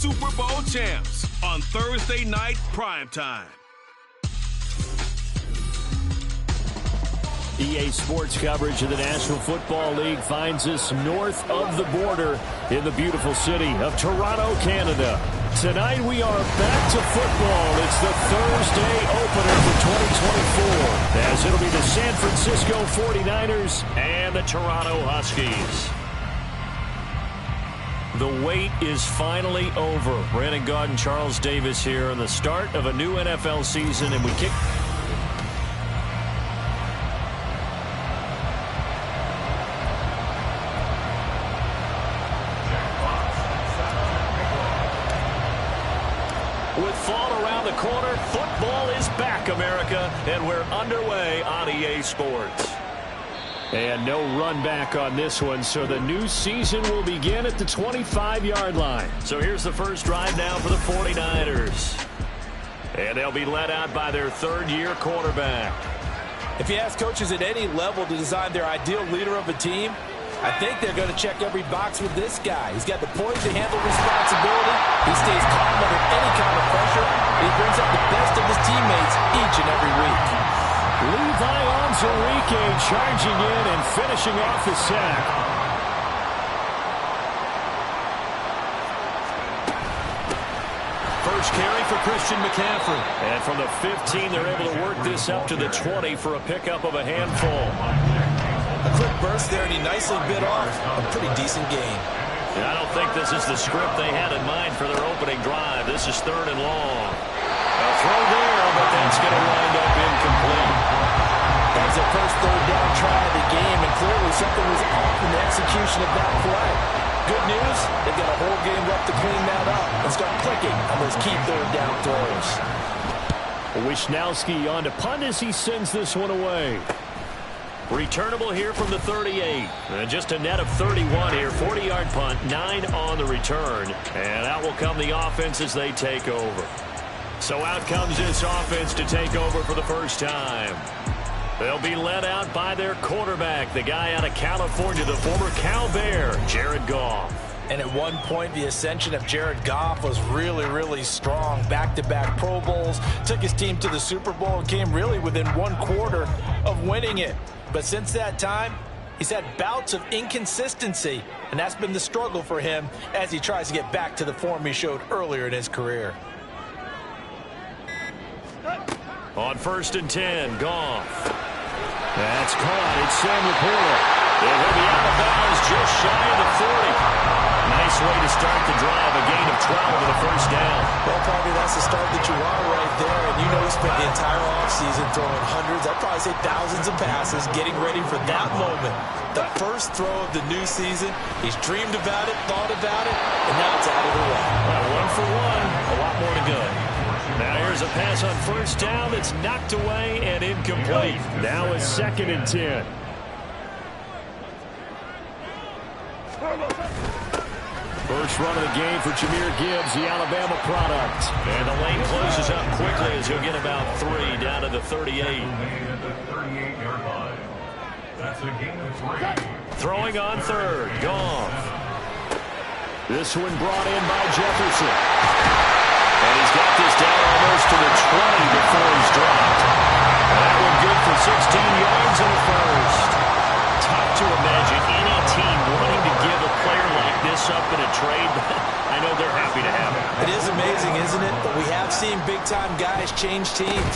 Super Bowl champs on Thursday night primetime. EA Sports coverage of the National Football League finds us north of the border in the beautiful city of Toronto, Canada. Tonight we are back to football. It's the Thursday opener for 2024, as it'll be the San Francisco 49ers and the Toronto Huskies. The wait is finally over. Brandon Gaud and Charles Davis here on the start of a new NFL season, and we kick... With fall around the corner, football is back, America, and we're underway on EA Sports. And no run back on this one, so the new season will begin at the 25-yard line. So here's the first drive now for the 49ers. And they'll be led out by their third-year quarterback. If you ask coaches at any level to design their ideal leader of a team, I think they're going to check every box with this guy. He's got the poise to handle responsibility. He stays calm under any kind of pressure. He brings out the best of his teammates each and every week. Levi Onwuzurike charging in and finishing off the sack. First carry for Christian McCaffrey. And from the 15, they're able to work this up to the 20 for a pickup of a handful. A quick burst there, and he nicely bit off a pretty decent gain. And I don't think this is the script they had in mind for their opening drive. This is third and long. A throw there, but that's going to wind up incomplete. That was their first third down try of the game, and clearly something was off in the execution of that play. Good news, they've got a whole game left to clean that up and start clicking on those key third down throws. Wisnowski on to punt as he sends this one away. Returnable here from the 38. And just a net of 31 here. 40-yard punt, 9 on the return. And out will come the offense as they take over. So out comes this offense to take over for the first time. They'll be led out by their quarterback, the guy out of California, the former Cal Bear, Jared Goff. And at one point, the ascension of Jared Goff was really, really strong. Back-to-back Pro Bowls, took his team to the Super Bowl and came really within one quarter of winning it. But since that time, he's had bouts of inconsistency, and that's been the struggle for him as he tries to get back to the form he showed earlier in his career. On 1st and 10, Goff. That's caught. It's Sam Laporta. It will be out of bounds just shy of the 40. Nice way to start the drive, a gain of 12 with a first down. Well, probably that's the start that you want right there. And you know he spent the entire offseason throwing hundreds, I'd probably say thousands of passes, getting ready for that moment. The first throw of the new season. He's dreamed about it, thought about it, and now it's out of the way. Well, 1 for 1, a lot more to go. Now here's a pass on first down that's knocked away and incomplete. Now a 2nd and 10. First run of the game for Jahmyr Gibbs, the Alabama product. And the lane closes up quickly as he'll get about 3 down to the 38. Throwing on 3rd, Goff. This one brought in by Jefferson. And he's got this down almost to the 20 before he's dropped. That one good for 16 yards and a first. Tough to imagine any team wanting to give a player like this up in a trade, but I know they're happy to have him. It is amazing, isn't it? But we have seen big-time guys change teams.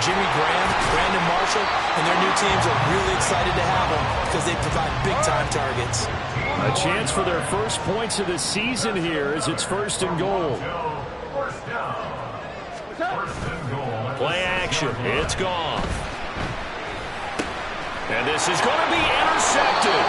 Jimmy Graham, Brandon Marshall, and their new teams are really excited to have them because they provide big-time targets. A chance for their first points of the season here as it's 1st and goal. Play action. It's gone. And this is going to be intercepted.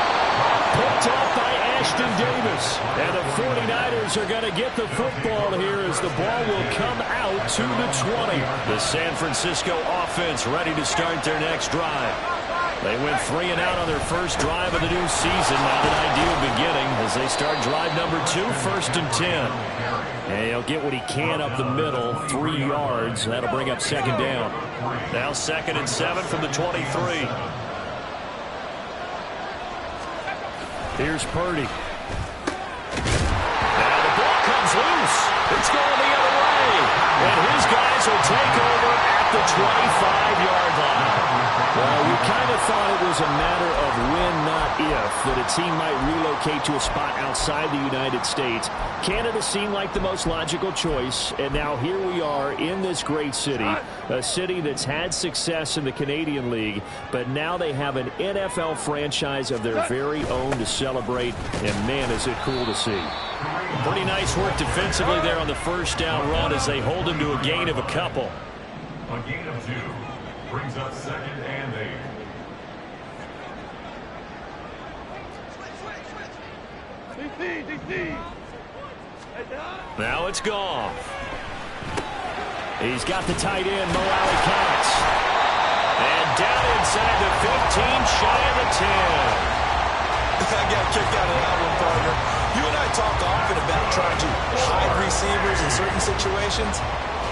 Picked up by Ashton Davis. And the 49ers are going to get the football here as the ball will come out to the 20. The San Francisco offense ready to start their next drive. They went 3 and out on their first drive of the new season. Not an ideal beginning as they start drive number 2, 1st and 10. And he'll get what he can up the middle, 3 yards. That'll bring up 2nd down. Now 2nd and 7 from the 23. Here's Purdy. Now the ball comes loose. the 25-yard line. Well, we kind of thought it was a matter of when, not if, that a team might relocate to a spot outside the United States. Canada seemed like the most logical choice, and now here we are in this great city, a city that's had success in the Canadian League, but now they have an NFL franchise of their very own to celebrate, and man, is it cool to see. Pretty nice work defensively there on the first down run as they hold him to a gain of a couple. A gain of 2 brings up 2nd and 8. Now it's Goff. He's got the tight end, Mo Cox. And down inside the 15, shy of the 10. I got a kick out of that one, partner. You and I talk often about trying to hide receivers in certain situations,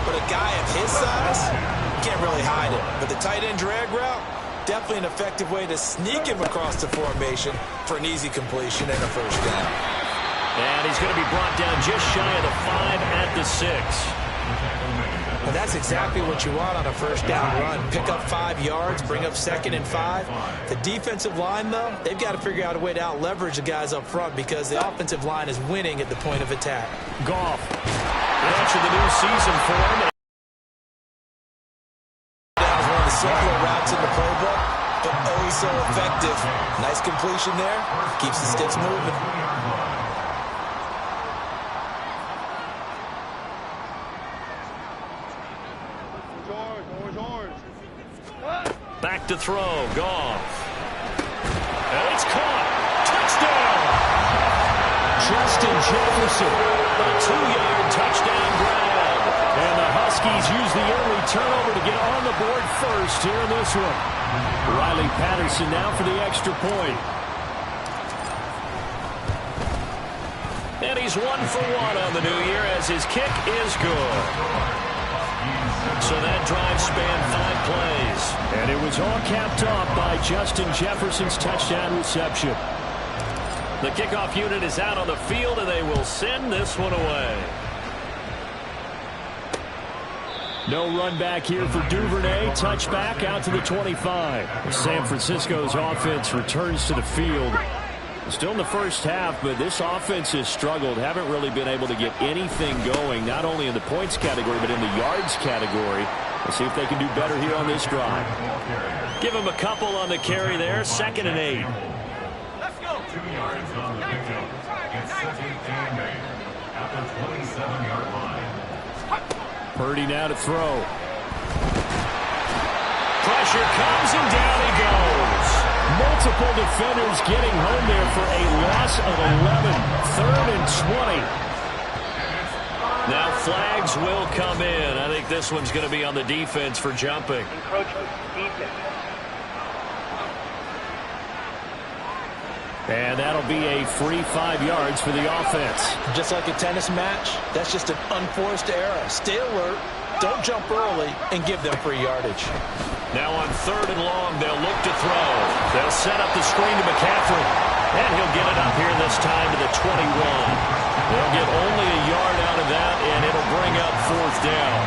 but a guy of his size, you can't really hide it. But the tight end drag route, definitely an effective way to sneak him across the formation for an easy completion and a first down. And he's going to be brought down just shy of the 5 at the 6. And that's exactly what you want on a first down run. Pick up 5 yards, bring up 2nd and 5. The defensive line, though, they've got to figure out a way to out-leverage the guys up front because the offensive line is winning at the point of attack. Goff. Launching the new season for him. That was one of the simpler routes in the playbook, but oh so effective. Nice completion there. Keeps the sticks moving. Back to throw. Goff. And it's caught. Touchdown. Justin Jefferson. A 2-yard touchdown grab. And the Huskies use the early turnover to get on the board first here in this one. Riley Patterson now for the extra point. And he's 1 for 1 on the new year as his kick is good. So that drive spanned 5 plays. And it was all capped off by Justin Jefferson's touchdown reception. The kickoff unit is out on the field, and they will send this one away. No run back here for Duvernay. Touchback out to the 25. San Francisco's offense returns to the field. Still in the first half, but this offense has struggled. Haven't really been able to get anything going, not only in the points category, but in the yards category. Let's see if they can do better here on this drive. Give them a couple on the carry there. 2nd and 8. Let's go. 2 yards on the pickup. It's 2nd and 8 at the 27-yard line. Purdy now to throw. Pressure comes, and down he goes. Multiple defenders getting home there for a loss of 11. 3rd and 20. Now flags will come in. I think this one's going to be on the defense for jumping. And that'll be a free 5 yards for the offense. Just like a tennis match, that's just an unforced error. Stay alert, don't jump early, and give them free yardage. Now on 3rd and long, they'll look to throw. They'll set up the screen to McCaffrey. And he'll get it up here this time to the 21. They'll get only a yard out of that, and it'll bring up 4th down.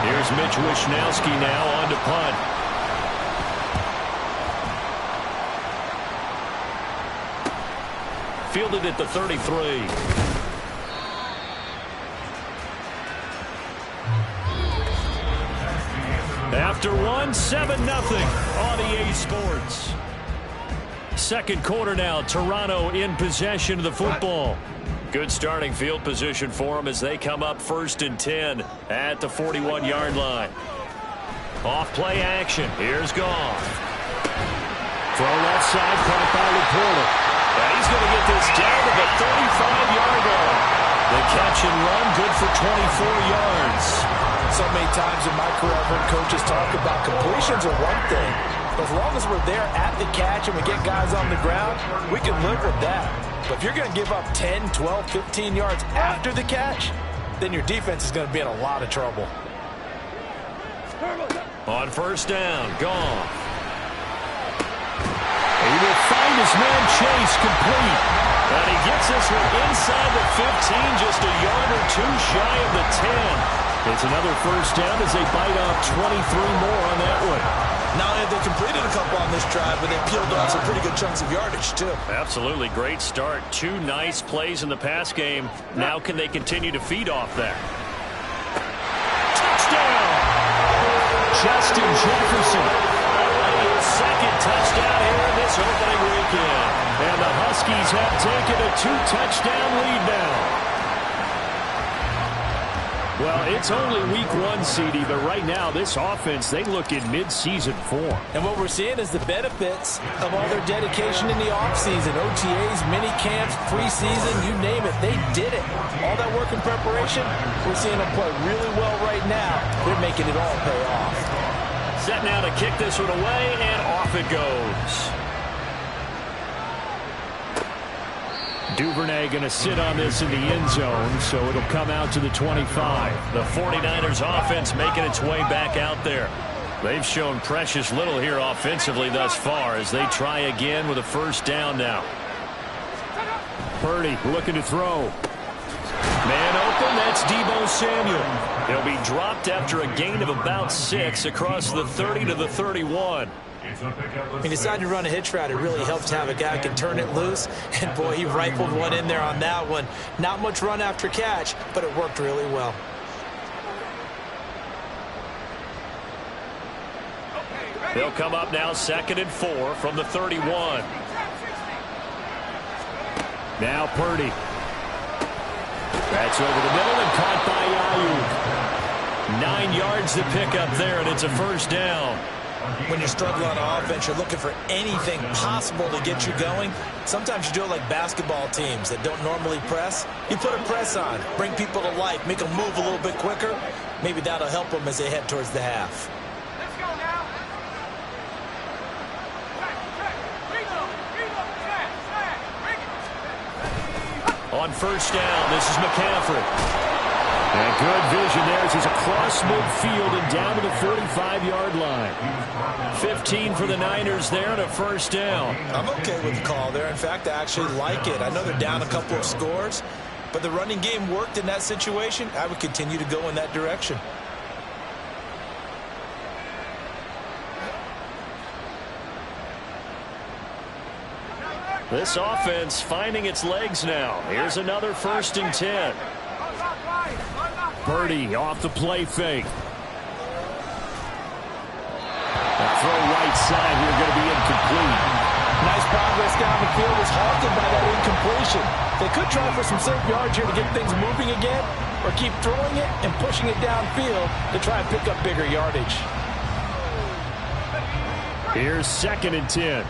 Here's Mitch Wishnowski now on to punt. Fielded at the 33. After 7-0 on EA Sports. Second quarter now, Toronto in possession of the football. Good starting field position for them as they come up 1st and 10 at the 41-yard line. Off play action. Here's Goff. Throw left side, caught by Laporta. And he's going to get this down to the 35-yard line. The catch and run, good for 24 yards. So many times in my career, I've heard coaches talk about completions are one thing. As long as we're there at the catch and we get guys on the ground, we can live with that. But if you're going to give up 10, 12, 15 yards after the catch, then your defense is going to be in a lot of trouble. On 1st down, Goff. He will find his man Chase complete. And he gets this one inside the 15, just a yard or 2 shy of the 10. It's another first down as they bite off 23 more on that one. Not only have they completed a couple on this drive, but they peeled off some pretty good chunks of yardage, too. Absolutely great start. 2 nice plays in the pass game. Now can they continue to feed off that? Touchdown! Justin Jefferson. His second touchdown here in this opening weekend. And the Huskies have taken a 2-touchdown lead now. Well, it's only week 1, CD, but right now this offense, they look in mid-season form. And what we're seeing is the benefits of all their dedication in the offseason. OTAs, mini camps, preseason, you name it. They did it. All that work in preparation, we're seeing them play really well right now. They're making it all pay off. Set now to kick this one away, and off it goes. Duvernay going to sit on this in the end zone, so it'll come out to the 25. The 49ers offense making its way back out there. They've shown precious little here offensively thus far as they try again with a first down now. Purdy looking to throw. Man open, that's Deebo Samuel. He'll be dropped after a gain of about 6 across the 30 to the 31. He decided to run a hitch route. It really helps to have a guy who can turn it loose. And, boy, he rifled one in there on that one. Not much run after catch, but it worked really well. They'll come up now 2nd and 4 from the 31. Now Purdy. That's over the middle and caught by Ayuk. 9 yards to pick up there, and it's a first down. When you're struggling on offense, you're looking for anything possible to get you going. Sometimes you do it like basketball teams that don't normally press. You put a press on, bring people to life, make them move a little bit quicker. Maybe that'll help them as they head towards the half. Let's go now. On first down, this is McCaffrey. And good vision there as he's across midfield and down to the 45-yard line. 15 for the Niners there and a first down. I'm okay with the call there. In fact, I actually like it. I know they're down a couple of scores, but the running game worked in that situation. I would continue to go in that direction. This offense finding its legs now. Here's another 1st and 10. Purdy off the play fake. The throw right side here going to be incomplete. Nice progress down the field was halted by that incompletion. They could try for some safe yards here to get things moving again, or keep throwing it and pushing it downfield to try and pick up bigger yardage. Here's 2nd and 10.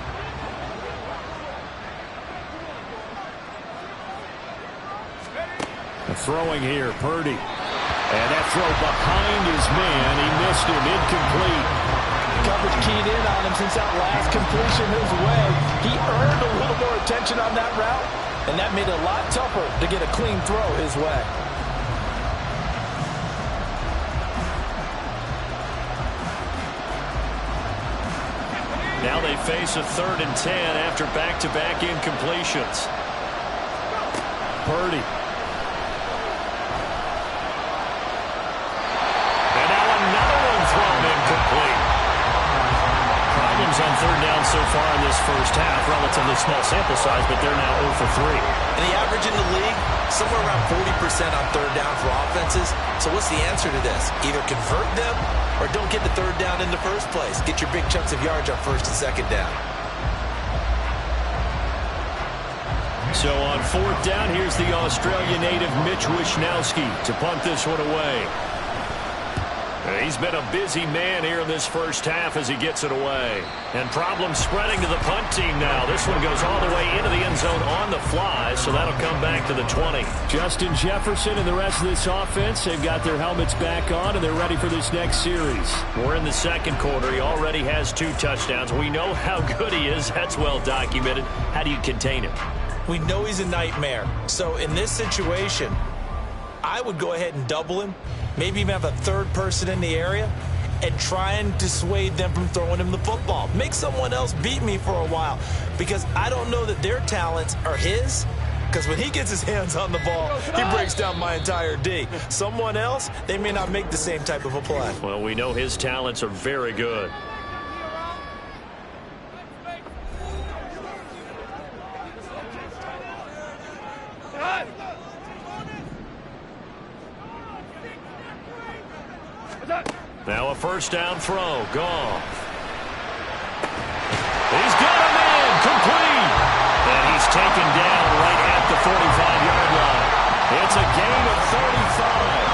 Throwing here, Purdy. And that throw behind his man. He missed him, incomplete. Coverage keyed in on him since that last completion his way. He earned a little more attention on that route, and that made it a lot tougher to get a clean throw his way. Now they face a 3rd and 10 after back-to-back incompletions. Purdy. Problems on 3rd down so far in this first half. Relatively small sample size, but they're now 0 for 3. And the average in the league, somewhere around 40% on 3rd down for offenses. So what's the answer to this? Either convert them or don't get the 3rd down in the first place. Get your big chunks of yards on 1st and 2nd down. So on 4th down, here's the Australia native Mitch Wishnowski to punt this one away. He's been a busy man here in this first half as he gets it away. And problems spreading to the punt team now. This one goes all the way into the end zone on the fly, so that'll come back to the 20. Justin Jefferson and the rest of this offense, they've got their helmets back on, and they're ready for this next series. We're in the 2nd quarter. He already has 2 touchdowns. We know how good he is. That's well documented. How do you contain him? We know he's a nightmare. So in this situation, I would go ahead and double him. Maybe even have a 3rd person in the area and try and dissuade them from throwing him the football. Make someone else beat me for a while, because I don't know that their talents are his, because when he gets his hands on the ball, he breaks down my entire D. Someone else, they may not make the same type of a play. Well, we know his talents are very good. Now a first down throw. Goff. He's got him in. Complete. And he's taken down right at the 45-yard line. It's a gain of 35.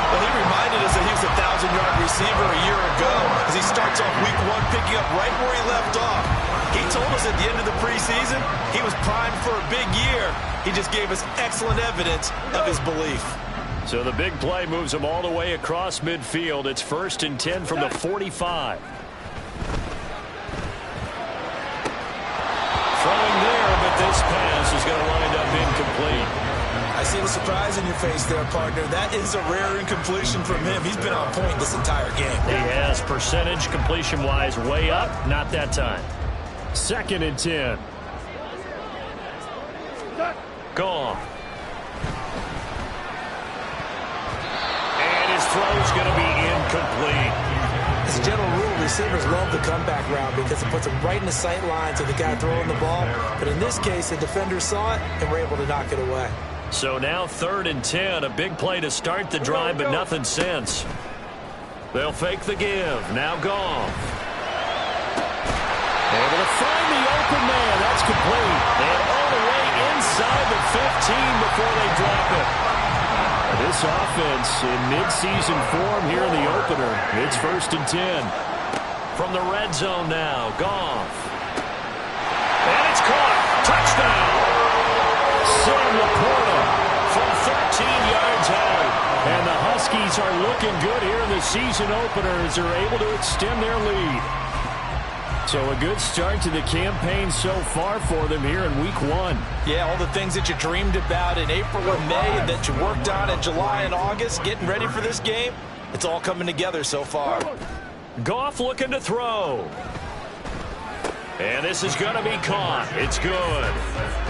Well, he reminded us that he was a 1,000-yard receiver a year ago as he starts off week 1 picking up right where he left off. He told us at the end of the preseason he was primed for a big year. He just gave us excellent evidence of his belief. So the big play moves him all the way across midfield. It's 1st and 10 from the 45. Throwing there, but this pass is going to wind up incomplete. I see the surprise in your face there, partner. That is a rare incompletion from him. He's been on point this entire game. He has percentage completion-wise way up. Not that time. 2nd and 10. Gone. And his throw's going to be incomplete. As a general rule, receivers love the comeback route because it puts them right in the sight lines of the guy throwing the ball. But in this case, the defender saw it and were able to knock it away. So now 3rd and 10. A big play to start the drive, but nothing since. They'll fake the give. Now Goff. Able to find the open man. That's complete. And all the way inside the 15 before they drop it. This offense in midseason form here in the opener. It's 1st and 10. From the red zone now, Goff. And it's caught. Touchdown. Sam Laporta From 13 yards out. and the Huskies are looking good here in the season opener as they're able to extend their lead. So a good start to the campaign so far for them here in week 1. Yeah, all the things that you dreamed about in April and May and that you worked on in July and August, getting ready for this game, it's all coming together so far. Goff looking to throw. And this is going to be caught. It's good.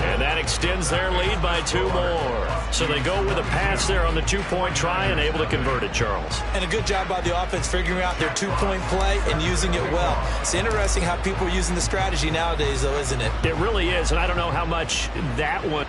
And that extends their lead by 2 more. So they go with a pass there on the 2-point try and able to convert it, Charles. And a good job by the offense figuring out their 2-point play and using it well. It's interesting how people are using the strategy nowadays, though, isn't it? It really is, and I don't know how much that one...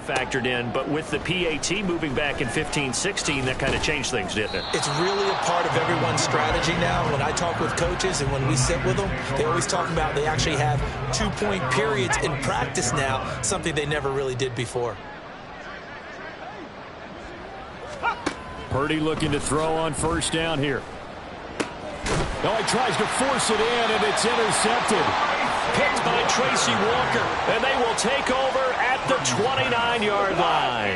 factored in, but with the PAT moving back in 15-16, that kind of changed things, didn't it? It's really a part of everyone's strategy now. When I talk with coaches and when we sit with them, they always talk about they actually have 2-point periods in practice now, something they never really did before. Purdy looking to throw on first down here. Oh, he tries to force it in, and it's intercepted. Picked by Tracy Walker, and they will take over at the 29-yard line.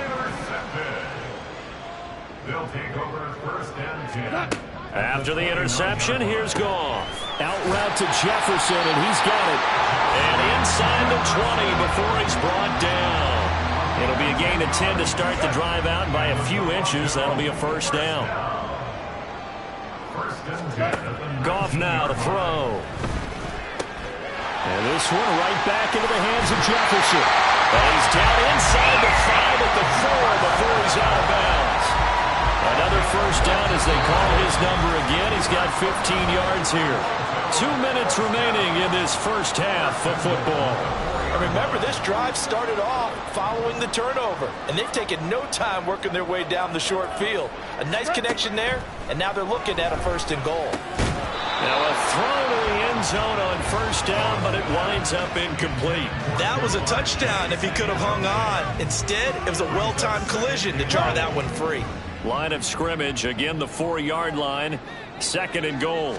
They'll take over first and 10. After the interception, here's Goff. Out route to Jefferson, and he's got it. And inside the 20 before he's brought down. It'll be a gain of 10 to start the drive out, and by a few inches, that'll be a first down. First and 10. Goff now to throw. And this one right back into the hands of Jefferson. And he's down inside the 5 at the 4 before he's out of bounds. Another first down as they call his number again. He's got 15 yards here. 2 minutes remaining in this first half of football. And remember, this drive started off following the turnover, and they've taken no time working their way down the short field. A nice connection there, and now they're looking at a first and goal. Now a throw to the end zone on first down, but it winds up incomplete. That was a touchdown if he could have hung on. Instead, it was a well-timed collision to jar that one free. Line of scrimmage, again the 4-yard line. Second and goal.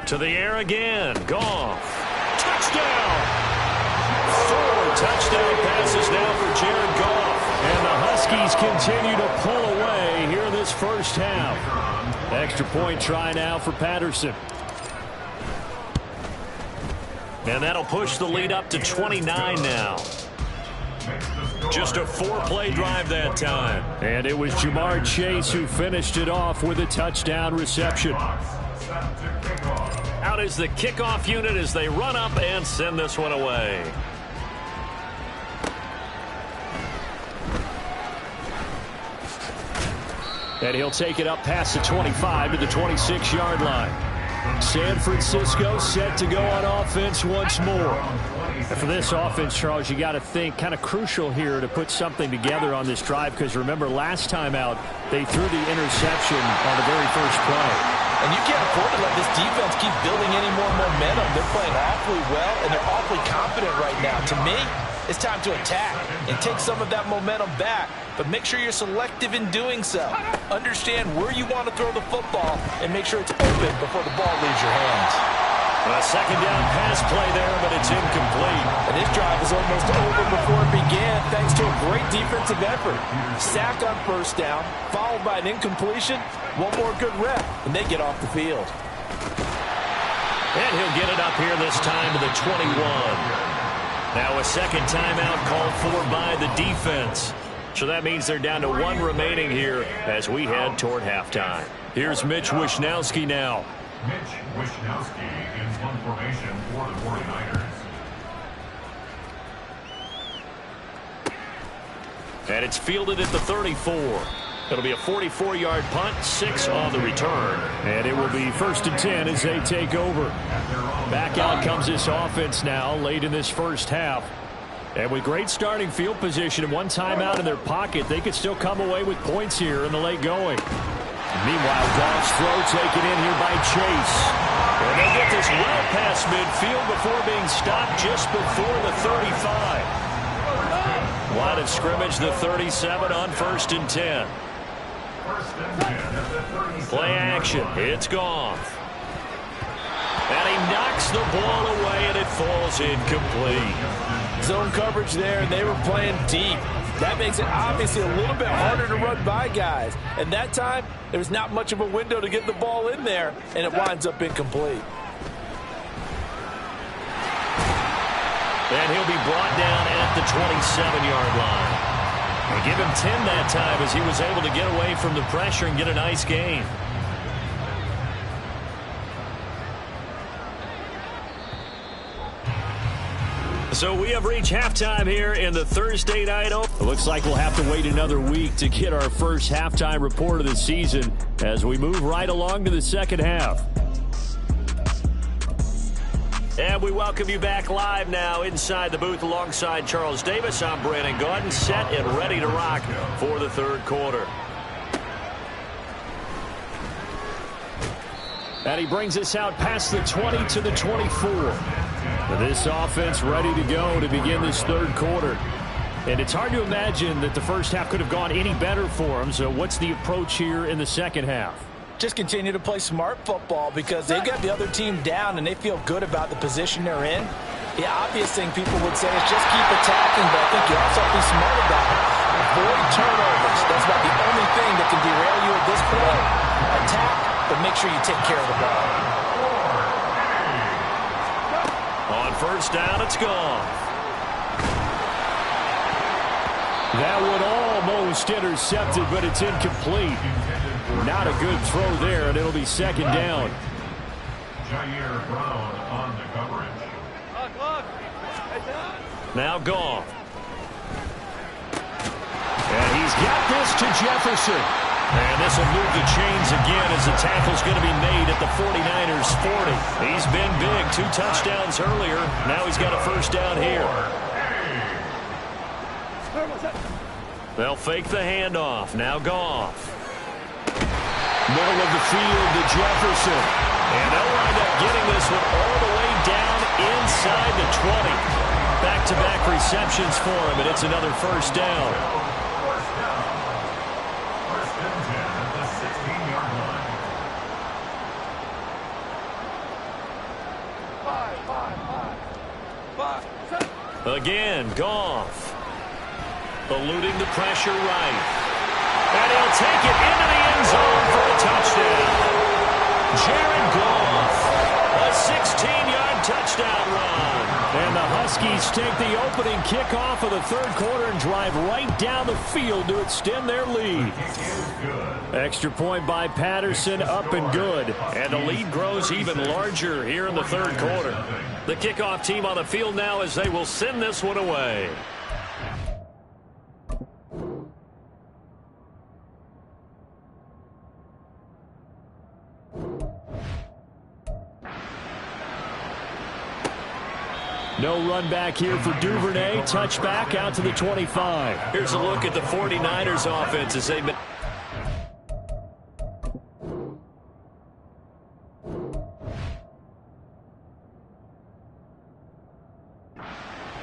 To the air again. Goff. Touchdown! 4 touchdown passes now for Jared Goff. And the Huskies continue to pull away here in this first half. Extra point try now for Patterson. And that'll push the lead up to 29 now. Just a 4-play drive that time. And it was Jamar Chase who finished it off with a touchdown reception. Out is the kickoff unit as they run up and send this one away. And he'll take it up past the 25 to the 26-yard line. San Francisco set to go on offense once more. And for this offense, Charles, you got to think kind of crucial here to put something together on this drive, because remember last time out they threw the interception on the very first play. And you can't afford to let this defense keep building any more momentum. They're playing awfully well, and they're awfully confident right now. To me, it's time to attack and take some of that momentum back, but make sure you're selective in doing so. Understand where you want to throw the football and make sure it's open before the ball leaves your hands. A second down pass play there, but it's incomplete. And this drive is almost over before it began thanks to a great defensive effort. Sack on first down, followed by an incompletion. One more good rep, and they get off the field. And he'll get it up here this time to the 21. Now a second timeout called for by the defense. So that means they're down to 1 remaining here as we head toward halftime. Here's Mitch Wishnowsky now. Mitch Wishnowsky in one formation for the 49ers. And it's fielded at the 34. It'll be a 44-yard punt, 6 on the return. And it will be first and 10 as they take over. Back out comes this offense now late in this first half. And with great starting field position and 1 timeout in their pocket, they could still come away with points here in the late going. Meanwhile, Goff's throw taken in here by Chase. And they get this well past midfield before being stopped just before the 35. Line of scrimmage, the 37 on first and 10. Play action. It's Goff. And he knocks the ball away, and it falls incomplete. Zone coverage there, and they were playing deep. That makes it obviously a little bit harder to run by guys. And that time, there was not much of a window to get the ball in there, and it winds up incomplete. And he'll be brought down at the 27-yard line. They give him 10 that time as he was able to get away from the pressure and get a nice gain. So we have reached halftime here in the Thursday night open. It looks like we'll have to wait another week to get our first halftime report of the season as we move right along to the second half. And we welcome you back live now inside the booth alongside Charles Davis. I'm Brandon Gaudin, set and ready to rock for the third quarter. And he brings us out past the 20 to the 24. This offense ready to go to begin this third quarter. And it's hard to imagine that the first half could have gone any better for him. So what's the approach here in the second half? Just continue to play smart football because they've got the other team down and they feel good about the position they're in. The obvious thing people would say is just keep attacking, but I think you also have to be smart about it. Avoid turnovers. That's about the only thing that can derail you at this point. Attack, but make sure you take care of the ball. On first down, it's gone. That one almost intercepted, but it's incomplete. Not a good throw there, and it'll be second down. Jair Brown on the coverage. Now Goff. And he's got this to Jefferson. And this will move the chains again as the tackle's going to be made at the 49ers 40. He's been big, 2 touchdowns earlier. Now he's got a first down here. They'll fake the handoff. Now Goff. Middle of the field to Jefferson. And they'll wind up getting this one all the way down inside the 20. Back-to-back receptions for him, and it's another first down. First and 10 at the 16-yard line. Again, Goff. Eluding the pressure right. And he'll take it into the end zone for a touchdown. Jared Goff, a 16-yard touchdown run. And the Huskies take the opening kickoff of the third quarter and drive right down the field to extend their lead. Extra point by Patterson, up and good. And the lead grows even larger here in the third quarter. The kickoff team on the field now as they will send this one away. No run back here for Duvernay. Touchback out to the 25. Here's a look at the 49ers offense as they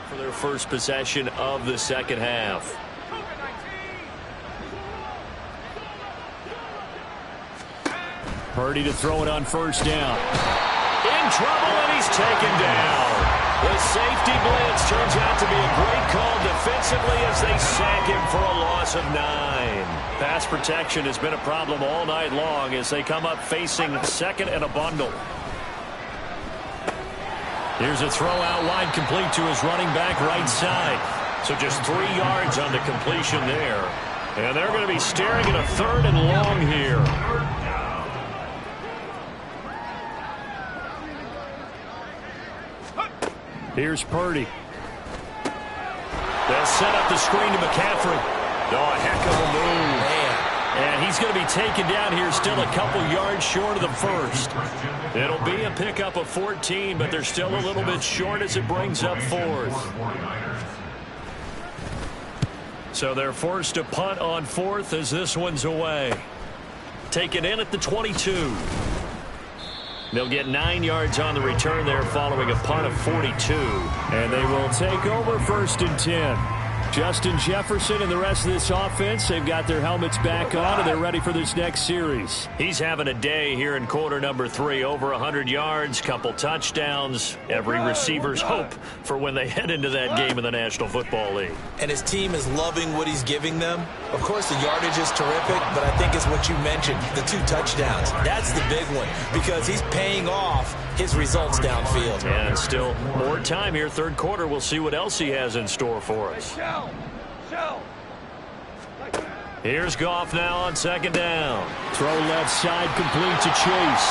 for their first possession of the second half. Purdy to throw it on first down. In trouble, and he's taken down. The safety blitz turns out to be a great call defensively as they sack him for a loss of 9. Pass protection has been a problem all night long as they come up facing second and a bundle. Here's a throw out wide, complete to his running back right side. So just 3 yards on the completion there. And they're going to be staring at a third and long here. Here's Purdy. They'll set up the screen to McCaffrey. Oh, a heck of a move. Man. And he's going to be taken down here still a couple yards short of the first. It'll be a pickup of 14, but they're still a little bit short as it brings up fourth. So they're forced to punt on fourth as this one's away. Taken in at the 22. They'll get 9 yards on the return there following a punt of 42. And they will take over first and 10. Justin Jefferson and the rest of this offense, they've got their helmets back on and they're ready for this next series. He's having a day here in quarter number 3. Over 100 yards, couple touchdowns. Every receiver's hope for when they head into that game in the National Football League. And his team is loving what he's giving them. Of course, the yardage is terrific, but I think it's what you mentioned, the 2 touchdowns. That's the big one because he's paying off his results downfield. And still more time here, third quarter. We'll see what else he has in store for us. Here's Goff now on second down. Throw left side, complete to Chase.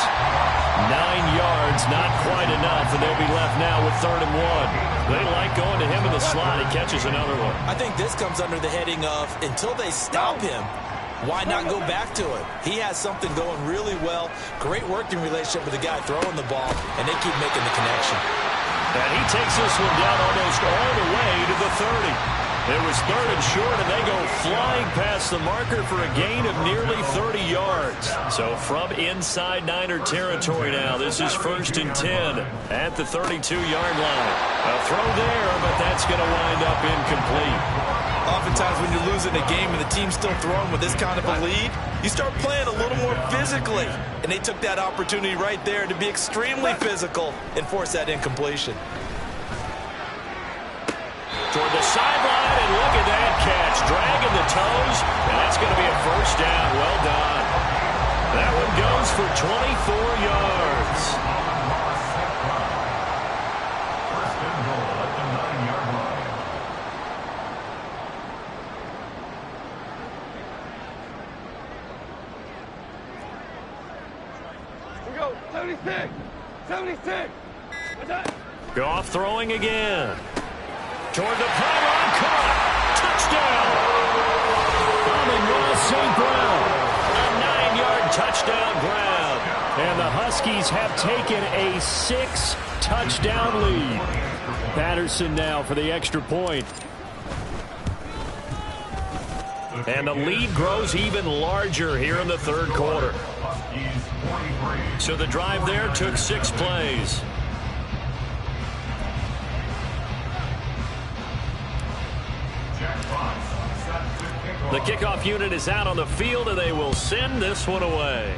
9 yards, not quite enough, and they'll be left now with 3rd and 1. They like going to him in the slot. He catches another one. I think this comes under the heading of until they stop him, why not go back to it? He has something going really well. Great working relationship with the guy throwing the ball, and they keep making the connection. And he takes this one down almost all the way to the 30. It was 3rd and short, and they go flying past the marker for a gain of nearly 30 yards. So from inside Niner territory now, this is 1st and 10 at the 32-yard line. A throw there, but that's going to wind up incomplete. Oftentimes when you're losing a game and the team's still throwing with this kind of a lead, you start playing a little more physically. And they took that opportunity right there to be extremely physical and force that incompletion. Toward the sideline, and look at that catch. Dragging the toes, and that's going to be a 1st down. Well done. That one goes for 24 yards. First and goal at the 9-yard line. We go, 76, 76. Goff throwing again. Toward the pylon, caught. Touchdown. Amon-Ra St. Brown. A 9-yard touchdown grab. And the Huskies have taken a 6-touchdown lead. Patterson now for the extra point. And the lead grows even larger here in the 3rd quarter. So the drive there took 6 plays. The kickoff unit is out on the field, and they will send this one away.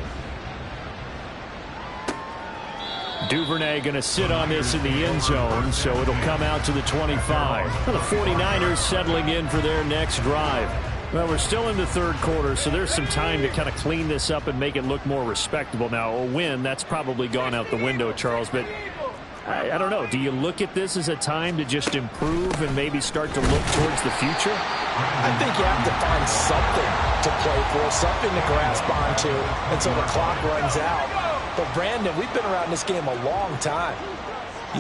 Duvernay going to sit on this in the end zone, so it'll come out to the 25. The 49ers settling in for their next drive. Well, we're still in the 3rd quarter, so there's some time to kind of clean this up and make it look more respectable. Now, a win, that's probably gone out the window, Charles, but I don't know. Do you look at this as a time to just improve and maybe start to look towards the future? I think you have to find something to play for, something to grasp onto until the clock runs out. But, Brandon, we've been around this game a long time.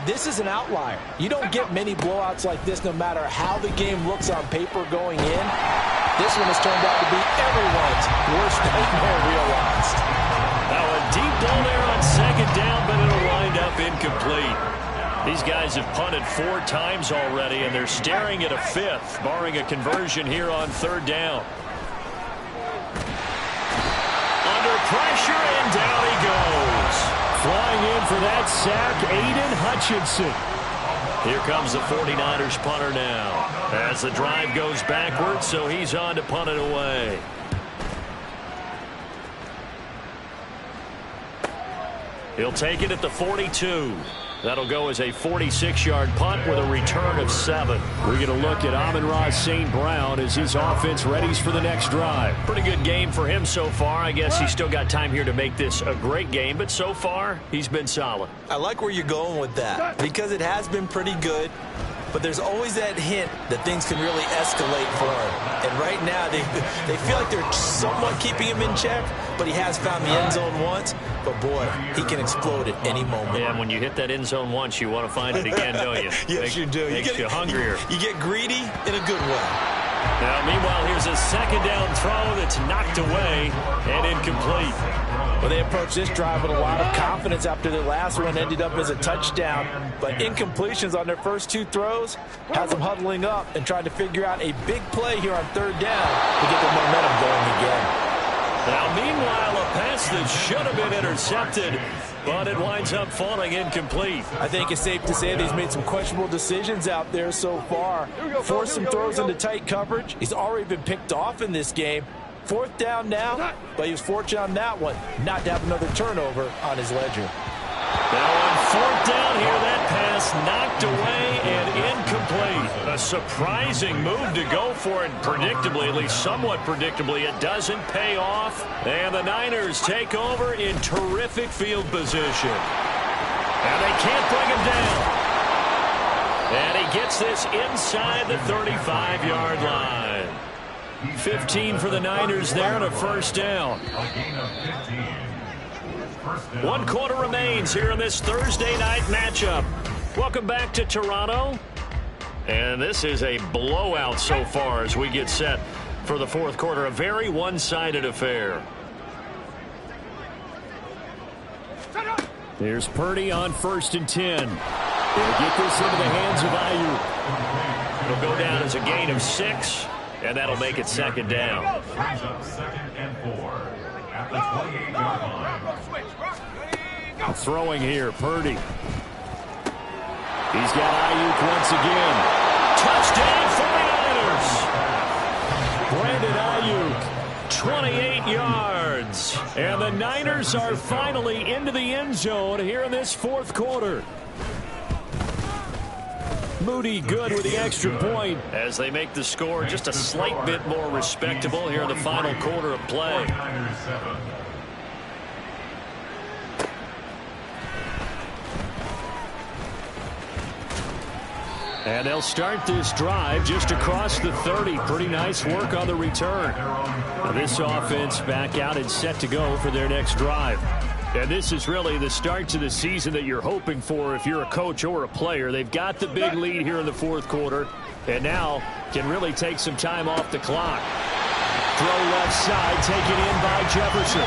This is an outlier. You don't get many blowouts like this no matter how the game looks on paper going in. This one has turned out to be everyone's worst nightmare realized. Now a deep ball there on 2nd down, but it'll wind up incomplete. These guys have punted 4 times already, and they're staring at a 5th, barring a conversion here on 3rd down. Under pressure, and down he goes. Flying in for that sack, Aiden Hutchinson. Here comes the 49ers punter now. As the drive goes backwards, so he's on to punt it away. He'll take it at the 42. That'll go as a 46-yard punt with a return of 7. We're going to look at Amon-Ra St. Brown as his offense readies for the next drive. Pretty good game for him so far. I guess he's still got time here to make this a great game, but so far, he's been solid. I like where you're going with that because it has been pretty good. But there's always that hint that things can really escalate for him. And right now, they feel like they're somewhat keeping him in check, but he has found the end zone once. But, boy, he can explode at any moment. Yeah, and when you hit that end zone once, you want to find it again, don't you? Yes, you do. Makes you hungrier. You get greedy in a good way. Now, meanwhile, here's a 2nd down throw that's knocked away and incomplete. Well, they approached this drive with a lot of confidence after their last one ended up as a touchdown. But incompletions on their first 2 throws has them huddling up and trying to figure out a big play here on 3rd down to get the momentum going again. Now, meanwhile, a pass that should have been intercepted, but it winds up falling incomplete. I think it's safe to say that he's made some questionable decisions out there so far. Forced some throws into tight coverage. He's already been picked off in this game. 4th down now, but he was fortunate on that one not to have another turnover on his ledger. Now on 4th down here, that pass knocked away and incomplete. A surprising move to go for it, predictably, at least somewhat predictably. It doesn't pay off, and the Niners take over in terrific field position. And they can't bring him down. And he gets this inside the 35-yard line. 15 for the Niners there and a 1st down. 1 quarter remains here in this Thursday night matchup. Welcome back to Toronto. And this is a blowout so far as we get set for the 4th quarter. A very one-sided affair. Here's Purdy on 1st and 10. They'll get this into the hands of Ayuk. It'll go down as a gain of 6, and that'll make it second down. Brings up 2nd and 4 at the 28-yard line. Throwing here, Purdy. He's got Ayuk once again. Touchdown, 49ers! Brandon Ayuk, 28 yards. And the Niners are finally into the end zone here in this fourth quarter. Moody good with the extra point. As they make the score just a slight bit more respectable here in the final quarter of play. 49ers 7. And they'll start this drive just across the 30. Pretty nice work on the return. Now this offense back out and set to go for their next drive. And this is really the start to the season that you're hoping for if you're a coach or a player. They've got the big lead here in the fourth quarter and now can really take some time off the clock. Throw left side, taken in by Jefferson.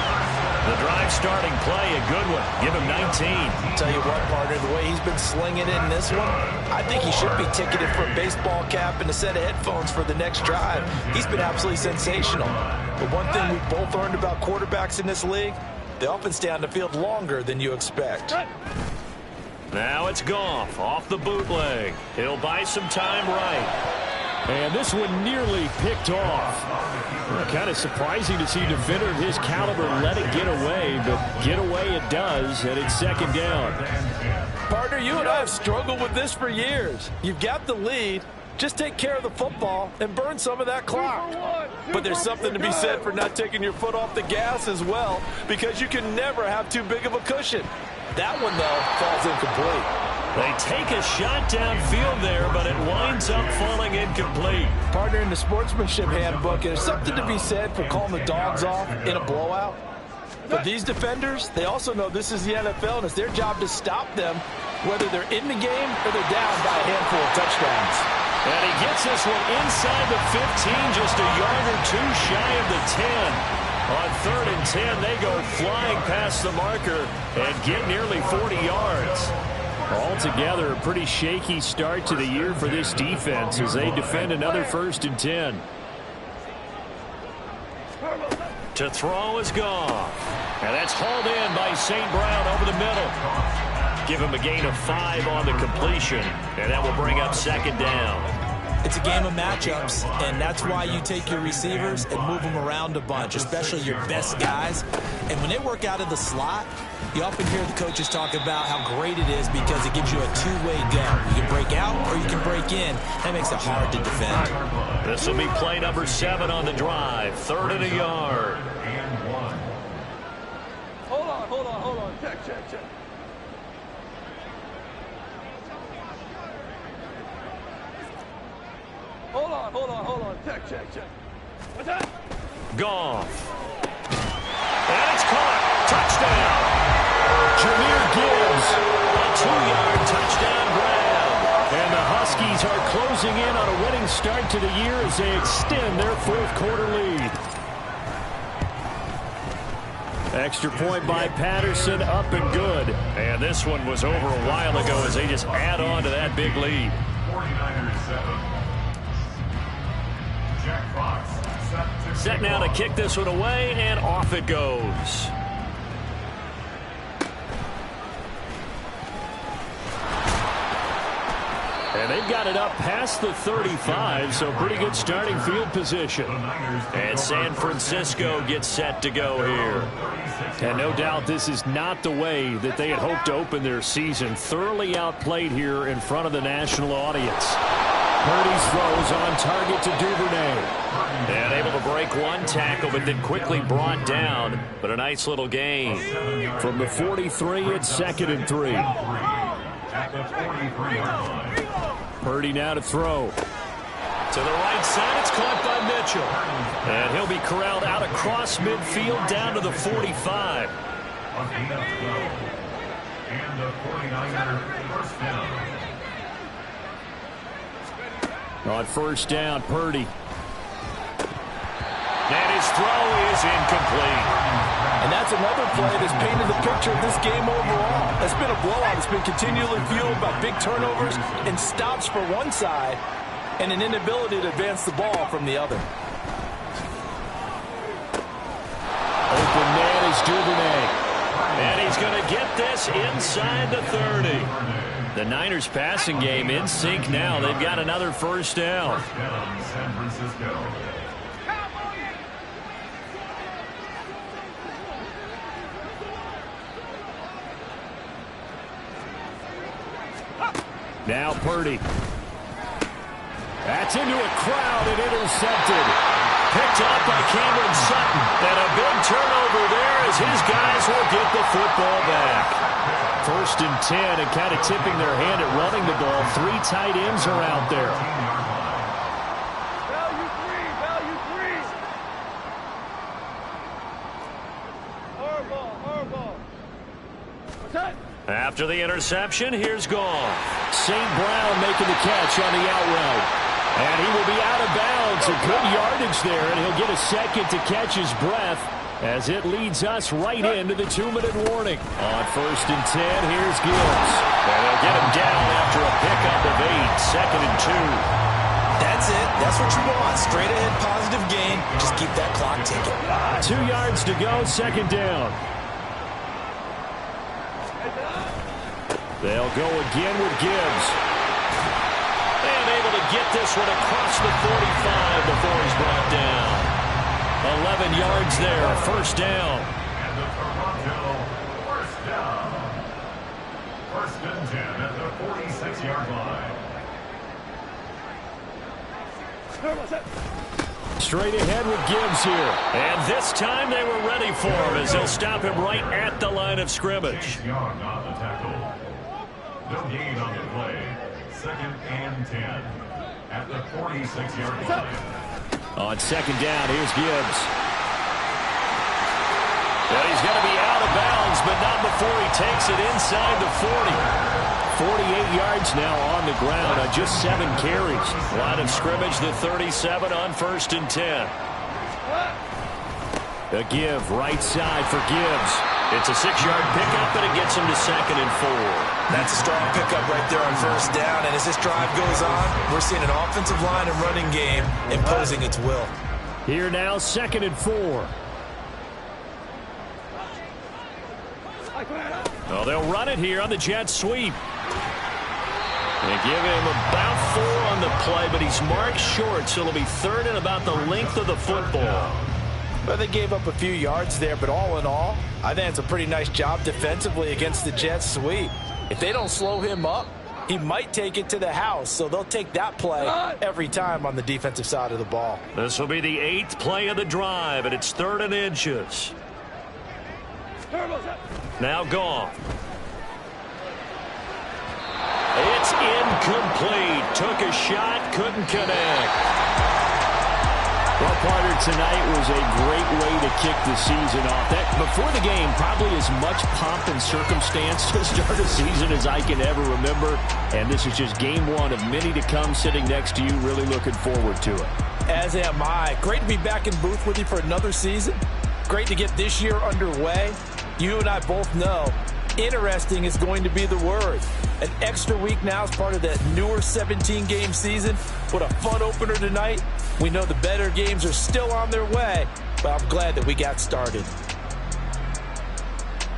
The drive starting play, a good one. Give him 19. Tell you what, partner, the way he's been slinging it in this one, I think he should be ticketed for a baseball cap and a set of headphones for the next drive. He's been absolutely sensational. But one thing we've both learned about quarterbacks in this league, they often stay on the field longer than you expect. Now it's Goff off the bootleg. He'll buy some time right. And this one nearly picked off. Kind of surprising to see a defender of his caliber let it get away, but get away it does, and it's second down. Partner, you and I have struggled with this for years. You've got the lead. Just take care of the football and burn some of that clock. But there's something to be said for not taking your foot off the gas as well, because you can never have too big of a cushion. That one, though, falls incomplete. They take a shot downfield there, but it winds up falling incomplete. Partner, in the sportsmanship handbook, there's something to be said for calling the dogs off in a blowout. But these defenders, they also know this is the NFL, and it's their job to stop them, whether they're in the game or they're down by a handful of touchdowns. And he gets this one inside the 15, just a yard or two shy of the 10. On 3rd and 10, they go flying past the marker and get nearly 40 yards. Altogether, a pretty shaky start to the year for this defense as they defend another 1st and 10. To throw is Goff. And that's hauled in by St. Brown over the middle. Give him a gain of 5 on the completion, and that will bring up second down. It's a game of matchups, and that's why you take your receivers and move them around a bunch, especially your best guys. And when they work out of the slot, you often hear the coaches talk about how great it is because it gives you a two-way go. You can break out or you can break in. That makes it hard to defend. This will be play number 7 on the drive. 3rd and a yard. Hold on. Check. Hold on. Check. What's that? Goff. And it's caught. Touchdown. Jameer Gibbs, A 2-yard touchdown grab. and the Huskies are closing in on a winning start to the year as they extend their fourth quarter lead. Extra point by Patterson, up and good. And this one was over a while ago as they just add on to that big lead. 49ers 7. Jack Fox Set now to kick this one away, and off it goes. And they've got it up past the 35, so pretty good starting field position. And San Francisco gets set to go here. And no doubt this is not the way that they had hoped to open their season. Thoroughly outplayed here in front of the national audience. Purdy's throws on target to Duvernay. And able to break one tackle, but then quickly brought down. But a nice little gain. From the 43, it's 2nd and 3. at the 43-yard line. Purdy now to throw. To the right side, it's caught by Mitchell. And he'll be corralled out across midfield down to the 45. On gain of 12. And the 49er first down. On first down, Purdy. And his throw is incomplete. And that's another play that's painted the picture of this game overall. It's been a blowout. It's been continually fueled by big turnovers and stops for one side and an inability to advance the ball from the other. Open man is Duvernay. And he's going to get this inside the 30. The Niners passing game in sync now. They've got another first down. First down, San Francisco. Now Purdy. That's into a crowd and intercepted. Picked up by Cameron Sutton. And a big turnover there as his guys will get the football back. First and 10, and kind of tipping their hand at running the ball. 3 tight ends are out there. Value three. Hardball. What's that? After the interception, here's Goff. St. Brown making the catch on the out route. And he will be out of bounds. A good yardage there, and he'll get a second to catch his breath as it leads us right into the 2-minute warning. On first and 10, here's Gibbs. And they'll get him down after a pickup of 8. Second and 2. That's it. That's what you want. Straight ahead positive gain. Just keep that clock ticking. 2 yards to go, second down. They'll go again with Gibbs. And able to get this one across the 45 before he's brought down. 11 yards there, first down. And the Toronto first down. First and 10 at the 46-yard line. Straight ahead with Gibbs here. And this time they were ready for him as they'll stop him right at the line of scrimmage. Young on the tackle. No gain on the play. Second and 10 at the 46-yard line. On second down, here's Gibbs. And he's going to be out of bounds, but not before he takes it inside the 40. 48 yards now on the ground on just 7 carries. Line of scrimmage, the 37 on first and 10. A give, right side for Gibbs. It's a 6-yard pickup, and it gets him to second and 4. That's a strong pickup right there on first down. And as this drive goes on, we're seeing an offensive line and running game imposing its will. Here now, second and 4. Oh, they'll run it here on the jet sweep. They give him about 4 on the play, but he's marked short, so it'll be third and about the length of the football. Well, they gave up a few yards there, but all in all, I think it's a pretty nice job defensively against the jet sweep. If they don't slow him up, he might take it to the house, so they'll take that play every time on the defensive side of the ball. This will be the 8th play of the drive, and it's 3rd and inches. Now Goff. It's incomplete. Took a shot, couldn't connect. Well, partner, tonight was a great way to kick the season off. That before the game, probably as much pomp and circumstance to start a season as I can ever remember. And this is just game 1 of many to come sitting next to you. Really looking forward to it. As am I. Great to be back in booth with you for another season. Great to get this year underway. You and I both know interesting is going to be the word. An extra week now as part of that newer 17-game season. What a fun opener tonight. We know the better games are still on their way, but I'm glad that we got started.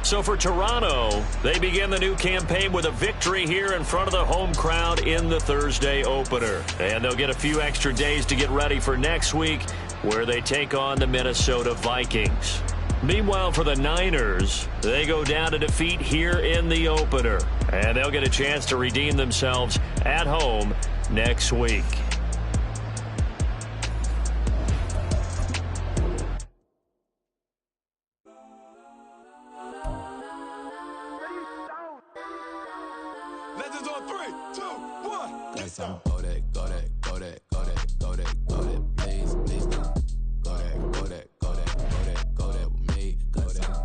So for Toronto, they begin the new campaign with a victory here in front of the home crowd in the Thursday opener. And they'll get a few extra days to get ready for next week, where they take on the Minnesota Vikings. Meanwhile, for the Niners, they go down to defeat here in the opener. And they'll get a chance to redeem themselves at home next week. Legends on 3, 2, 1. Get some. Go that, please, please. Go that with me. Go that.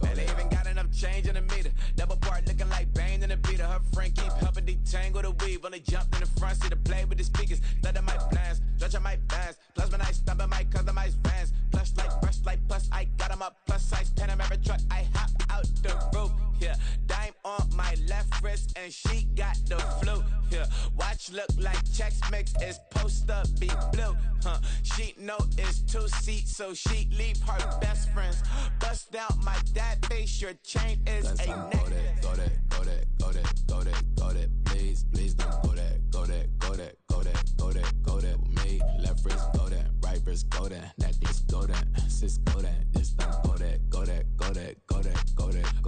Man, they even got enough change in the meter. Double part looking like Bane in the beater. Her friend keep helping. detangle the weave. Only jumped in the front seat to play with the speakers. Let my plans, stretch my bands. Plus when I stump in my customized vans. Plus like brush like plus I got them up. Plus size Panamera truck. I hop out the roof. Yeah, dime on my left wrist and she got the flu. Yeah, watch look like checks mix is post up be blue. She know it's 2 seats, so she leave her best friends. Bust down my dad face. Your chain is a neck. Go that, please don't go that with me. Left wrist go that, right wrist go that, necklace go that, sis go that, this don't go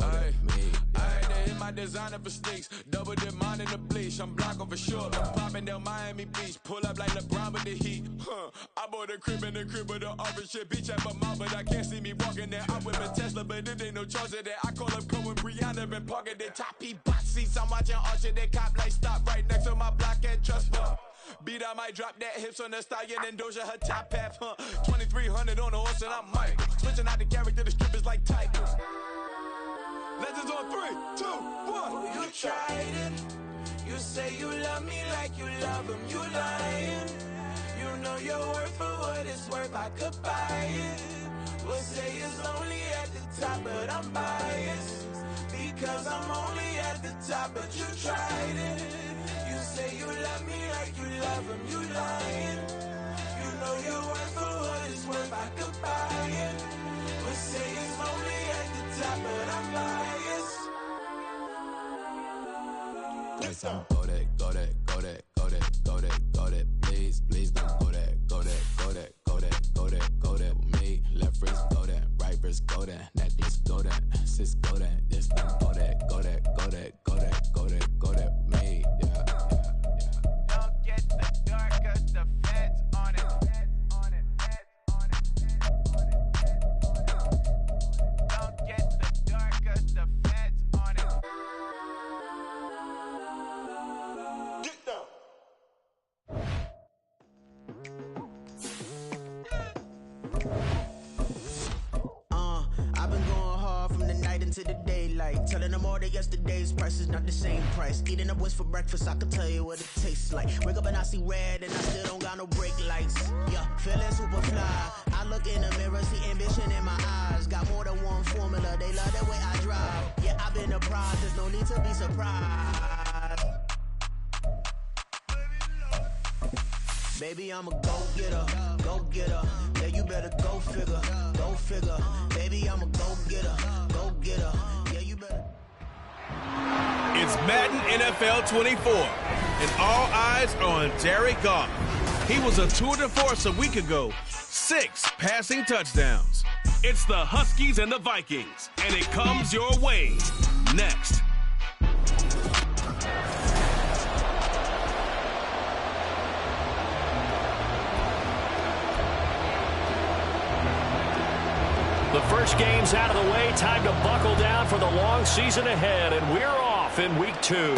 that me. They hit my designer for sneaks, double dip mine in the bleach. I'm blocking for sure, I'm popping down Miami Beach, pull up like LeBron with the heat. I bought a crib in the crib with the office shit, beach at my mouth, but I can't see me walking there. I'm with a Tesla, but it ain't no charge of that. I call up Cohen, Brianna, been parking the top P box seats. I'm watching Archer, they cop like stop right next to my block and trust fund. Beat, I might drop that hips on the stallion and Doja her top half, 2300 on the horse and I'm Mike. Switching out the character, the strippers like Tigers. Legends on 3, 2, 1. You tried it. You say you love me like you love him. You lying. You know your worth for what it's worth. I could buy it. We'll say it's only at the top, but I'm biased because I'm only at the top. But you tried it. You say you love me like you love him. You lying. You know your worth for what it's worth. I could buy it. We'll say it's only at the top, but I'm biased. Go that, please don't go that with me. Left wrist go that, right wrist go that, necklace go that, sis go that, this don't go that me. Yeah. Don't get the dark 'cause the feds on it. Don't get the dark 'cause the feds on it. Get down. I've been going hard from the night into the daylight, telling them all that yesterday's price is not the same price. Eating up what's for breakfast, I can tell you what it tastes like. Wake up and I see red and I still don't got no brake lights. Yeah, feeling super fly. I look in the mirror, see ambition in my eyes. Got more than one formula, they love the way I drive. Yeah, I've been apprised, there's no need to be surprised. Baby, I'm a go-getter. Yeah, you better go figure. Baby, I'm a go-getter. Yeah, you better. It's Madden NFL 24, and all eyes are on Jared Goff. He was a tour de force a week ago, 6 passing touchdowns. It's the Huskies and the Vikings, and it comes your way next. The first game's out of the way. Time to buckle down for the long season ahead, and we're off in week 2.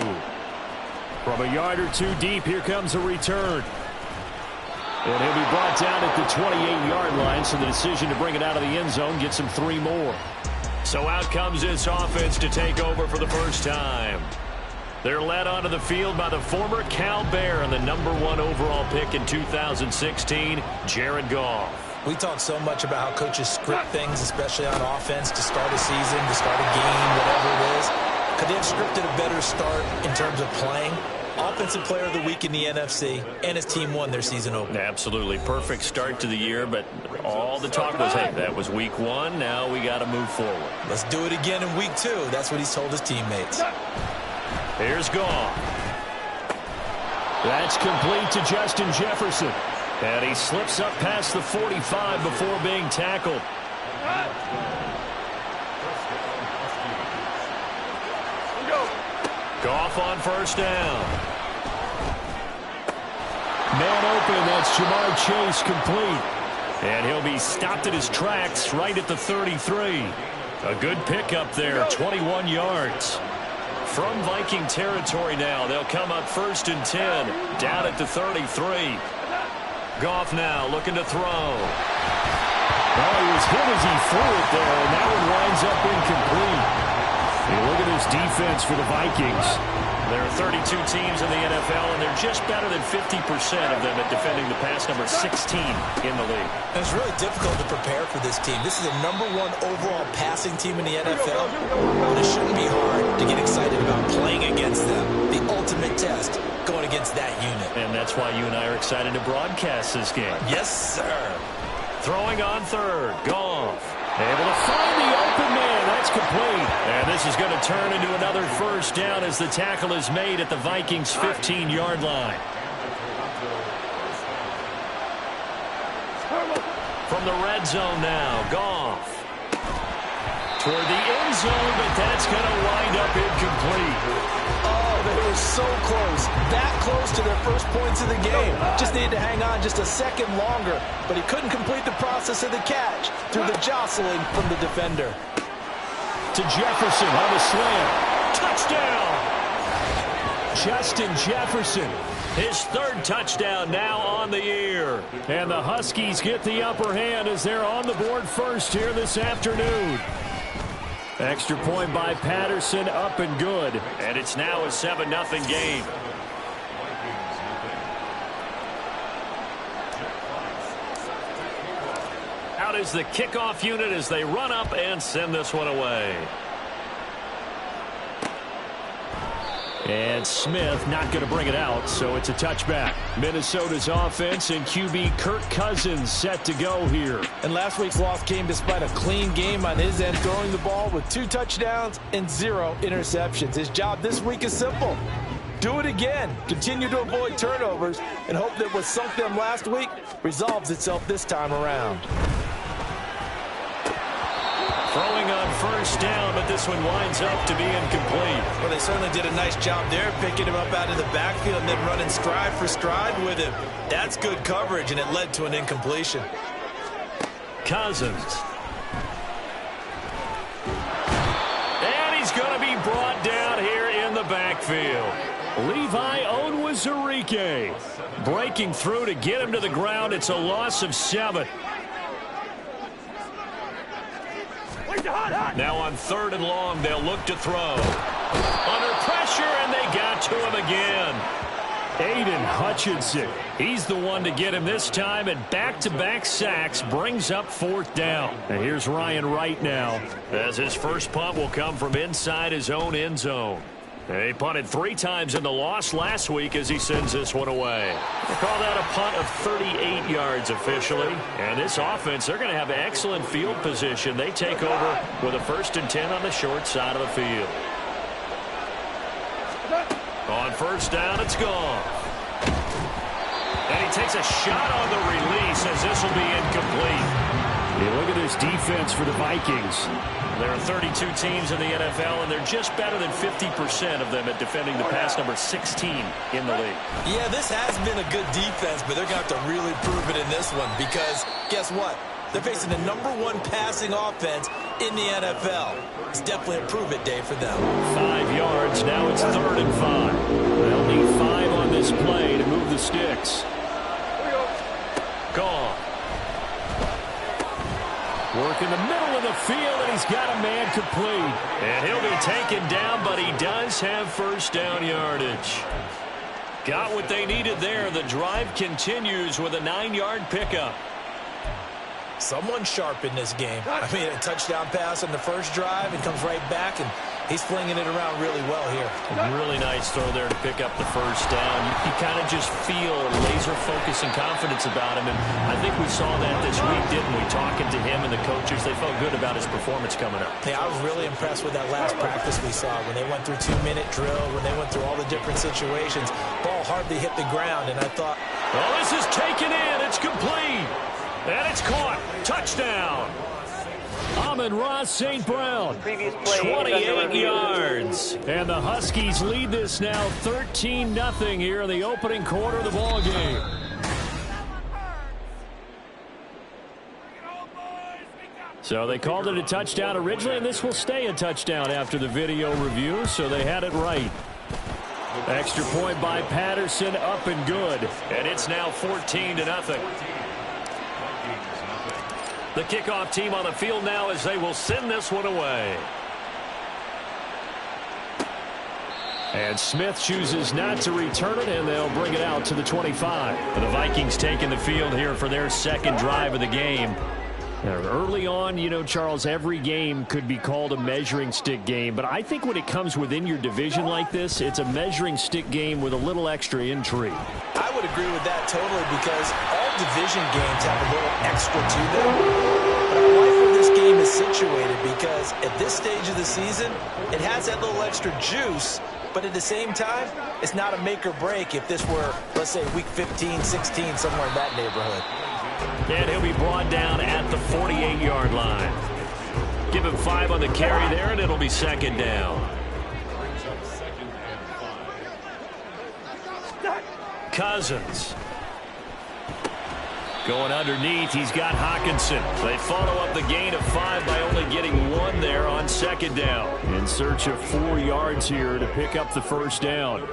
From a yard or two deep, here comes a return. And he'll be brought down at the 28-yard line, so the decision to bring it out of the end zone gets him 3 more. So out comes this offense to take over for the first time. They're led onto the field by the former Cal Bear and the #1 overall pick in 2016, Jared Goff. We talk so much about how coaches script things, especially on offense, to start a season, to start a game, whatever it is. Could they have scripted a better start in terms of playing? Offensive Player of the Week in the NFC, and his team won their season opener. Absolutely. Perfect start to the year, but all the talk was, hey, that was week 1. Now we got to move forward. Let's do it again in week 2. That's what he's told his teammates. Here's Goff. That's complete to Justin Jefferson. And he slips up past the 45 before being tackled. Goff on first down. Man open, that's Jamar Chase complete. And he'll be stopped at his tracks right at the 33. A good pickup there, 21 yards. From Viking territory now, they'll come up 1st and 10, down at the 33. Goff now looking to throw. Well, he was hit as he threw it there, and that one winds up incomplete. Hey, look at this defense for the Vikings. There are 32 teams in the NFL, and they're just better than 50% of them at defending the pass, number 16 in the league. It's really difficult to prepare for this team. This is the #1 overall passing team in the NFL, but it shouldn't be hard to get excited about playing against them. The ultimate test going against that unit. And that's why you and I are excited to broadcast this game. Yes, sir. Throwing on third, Goff. Able to find the open man. That's complete. And this is going to turn into another first down as the tackle is made at the Vikings' 15-yard line. From the red zone now, Goff. Toward the end zone, but that's going to wind up incomplete. Oh, they were so close. That close to their first points of the game. Just needed to hang on just a second longer, but he couldn't complete the process of the catch through the jostling from the defender. To Jefferson on the slam. Touchdown! Justin Jefferson. His third touchdown now on the year. And the Huskies get the upper hand as they're on the board first here this afternoon. Extra point by Patterson, up and good. And it's now a 7-0 game. Out is the kickoff unit as they run up and send this one away. And Smith not going to bring it out, so it's a touchback. Minnesota's offense and QB Kirk Cousins set to go here. And last week's loss came despite a clean game on his end, throwing the ball with 2 touchdowns and 0 interceptions. His job this week is simple. Do it again. Continue to avoid turnovers and hope that what sunk them last week resolves itself this time around. Throwing on first down, but this one winds up to be incomplete. Well, they certainly did a nice job there, picking him up out of the backfield and then running stride for stride with him. That's good coverage, and it led to an incompletion. Cousins. And he's going to be brought down here in the backfield. Levi Onwuzurike breaking through to get him to the ground. It's a loss of 7. Now on 3rd and long, they'll look to throw. Under pressure, and they got to him again. Aiden Hutchinson. He's the one to get him this time, and back-to-back sacks brings up 4th down. And here's Ryan Wright now, as his first punt will come from inside his own end zone. He punted 3 times in the loss last week as he sends this one away. They call that a punt of 38 yards officially. And this offense, they're going to have excellent field position. They take over with a 1st and 10 on the short side of the field. On first down, it's gone. And he takes a shot on the release as this will be incomplete. Hey, look at this defense for the Vikings. There are 32 teams in the NFL, and they're just better than 50% of them at defending the pass, number 16 in the league. Yeah, this has been a good defense, but they're going to have to really prove it in this one because guess what? They're facing the #1 passing offense in the NFL. It's definitely a prove-it day for them. 5 yards. Now it's 3rd and 5. They'll need 5 on this play to move the sticks. Gone. Work in the middle of the field, and he's got a man complete. And he'll be taken down, but he does have first down yardage. Got what they needed there. The drive continues with a 9-yard pickup. Someone sharp in this game. I mean, a touchdown pass on the first drive and comes right back, and he's flinging it around really well here. Really nice throw there to pick up the first down. You kind of just feel laser focus and confidence about him, and I think we saw that this week, didn't we? Talking to him and the coaches, they felt good about his performance coming up. Yeah, I was really impressed with that last practice we saw when they went through 2-minute drill, when they went through all the different situations. Ball hardly hit the ground, and I thought, well, this is taken in. It's complete. And it's caught. Touchdown. Amon-Ra St. Brown, 28 yards. And the Huskies lead this now 13-0 here in the opening quarter of the ball game. So they called it a touchdown originally, and this will stay a touchdown after the video review, so they had it right. Extra point by Patterson, up and good. And it's now 14-0. The kickoff team on the field now as they will send this one away. And Smith chooses not to return it, and they'll bring it out to the 25. The Vikings taking the field here for their second drive of the game. Now, early on, you know, Charles, every game could be called a measuring stick game. But I think when it comes within your division like this, it's a measuring stick game with a little extra intrigue. I would agree with that totally because all division games have a little extra to them. But I like where this game is situated because at this stage of the season, it has that little extra juice. But at the same time, it's not a make or break if this were, let's say, week 15, 16, somewhere in that neighborhood. And he'll be brought down at the 48-yard line. Give him 5 on the carry there, and it'll be second down. Cousins. Going underneath, he's got Hawkinson. They follow up the gain of 5 by only getting 1 there on second down. In search of 4 yards here to pick up the first down.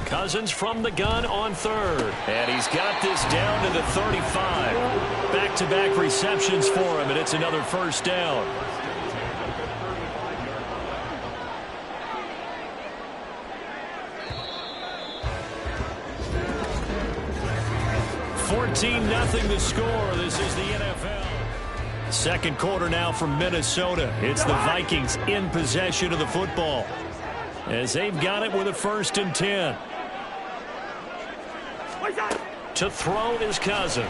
Cousins from the gun on third. And he's got this down to the 35. Back-to-back receptions for him, and it's another first down. Nothing to score. This is the NFL. Second quarter now from Minnesota. It's the Vikings in possession of the football as they've got it with a 1st and 10. To throw is Cousins.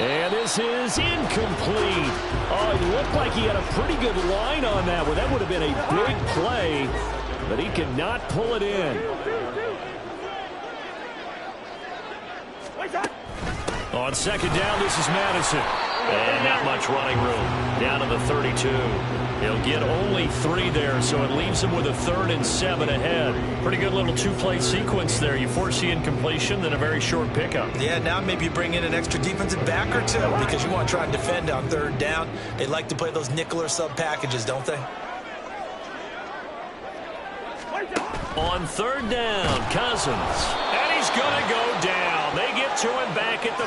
And this is incomplete. Oh, it looked like he had a pretty good line on that one. That would have been a big play, but he could not pull it in. On second down, this is Madison. And not much running room. Down to the 32. He'll get only 3 there, so it leaves him with a 3rd and 7 ahead. Pretty good little 2-play sequence there. You force the incompletion, then a very short pickup. Yeah, now maybe you bring in an extra defensive back or 2 because you want to try and defend on 3rd down. They like to play those nickel or sub packages, don't they? On 3rd down, Cousins. And he's going to go down. They get to him back at the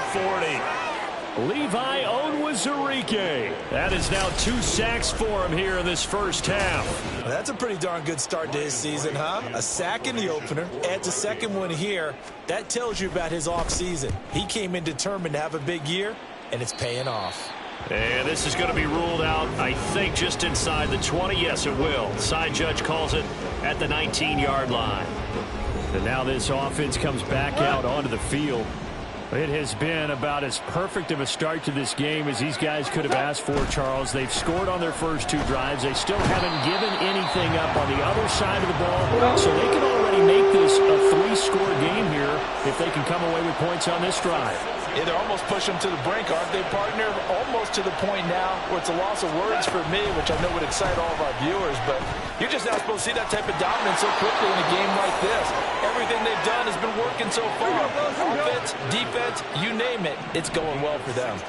40. Levi Onwuzurike. That is now 2 sacks for him here in this first half. Well, that's a pretty darn good start to his season, huh? A sack in the opener, adds a second one here. That tells you about his offseason. He came in determined to have a big year, and it's paying off. And this is going to be ruled out, I think, just inside the 20. Yes, it will. Side judge calls it at the 19-yard line. And now this offense comes back out onto the field. It has been about as perfect of a start to this game as these guys could have asked for, Charles. They've scored on their first 2 drives. They still haven't given anything up on the other side of the ball. So they can already make this a 3-score game here if they can come away with points on this drive. Yeah, they're almost pushing them to the brink, aren't they, partner? Almost to the point now where it's a loss of words for me, which I know would excite all of our viewers, but you're just not supposed to see that type of dominance so quickly in a game like this. Everything they've done has been working so far. Offense, defense, you name it, it's going well for them.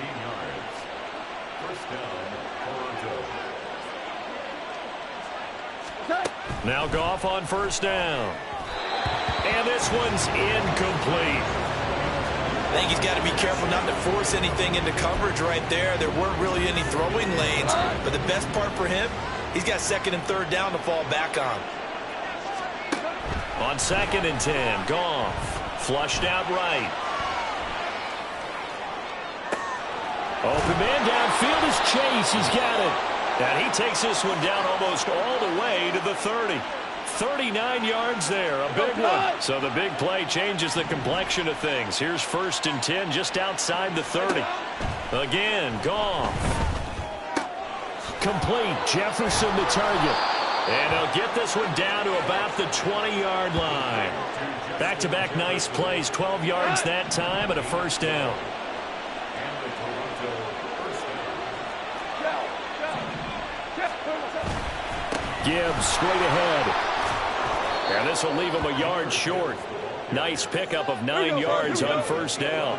Now Goff on 1st down. And this one's incomplete. I think he's got to be careful not to force anything into coverage right there. There weren't really any throwing lanes, but the best part for him, he's got 2nd and 3rd down to fall back on. On 2nd and 10, Goff flushed out right. Open man downfield is Chase. He's got it. And he takes this one down almost all the way to the 30. 39 yards there, a big one. So the big play changes the complexion of things. Here's 1st and 10 just outside the 30. Again, Goff. Complete. Jefferson the target. And they'll get this one down to about the 20-yard line. Back-to-back nice plays, 12 yards that time and a 1st down. Gibbs straight ahead. And this will leave him a yard short. Nice pickup of 9 yards on 1st down.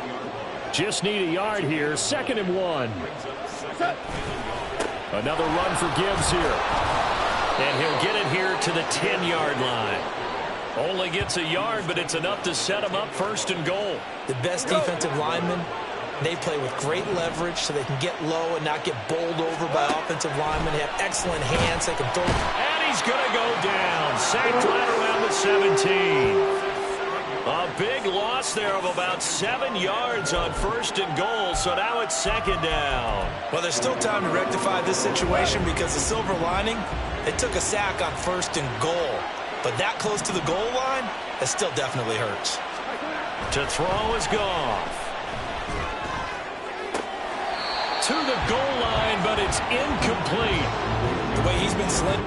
Just need a yard here. 2nd and 1. Another run for Gibbs here. And he'll get it here to the 10-yard line. Only gets a yard, but it's enough to set him up 1st and goal. The best defensive lineman They play with great leverage so they can get low and not get bowled over by offensive linemen. They have excellent hands. They can throw. And he's going to go down. Sacked right around the 17. A big loss there of about 7 yards on 1st and goal, so now it's 2nd down. Well, there's still time to rectify this situation because the silver lining, they took a sack on 1st and goal. But that close to the goal line, that still definitely hurts. To throw is Goff. To the goal line, but it's incomplete. The way he's been slid.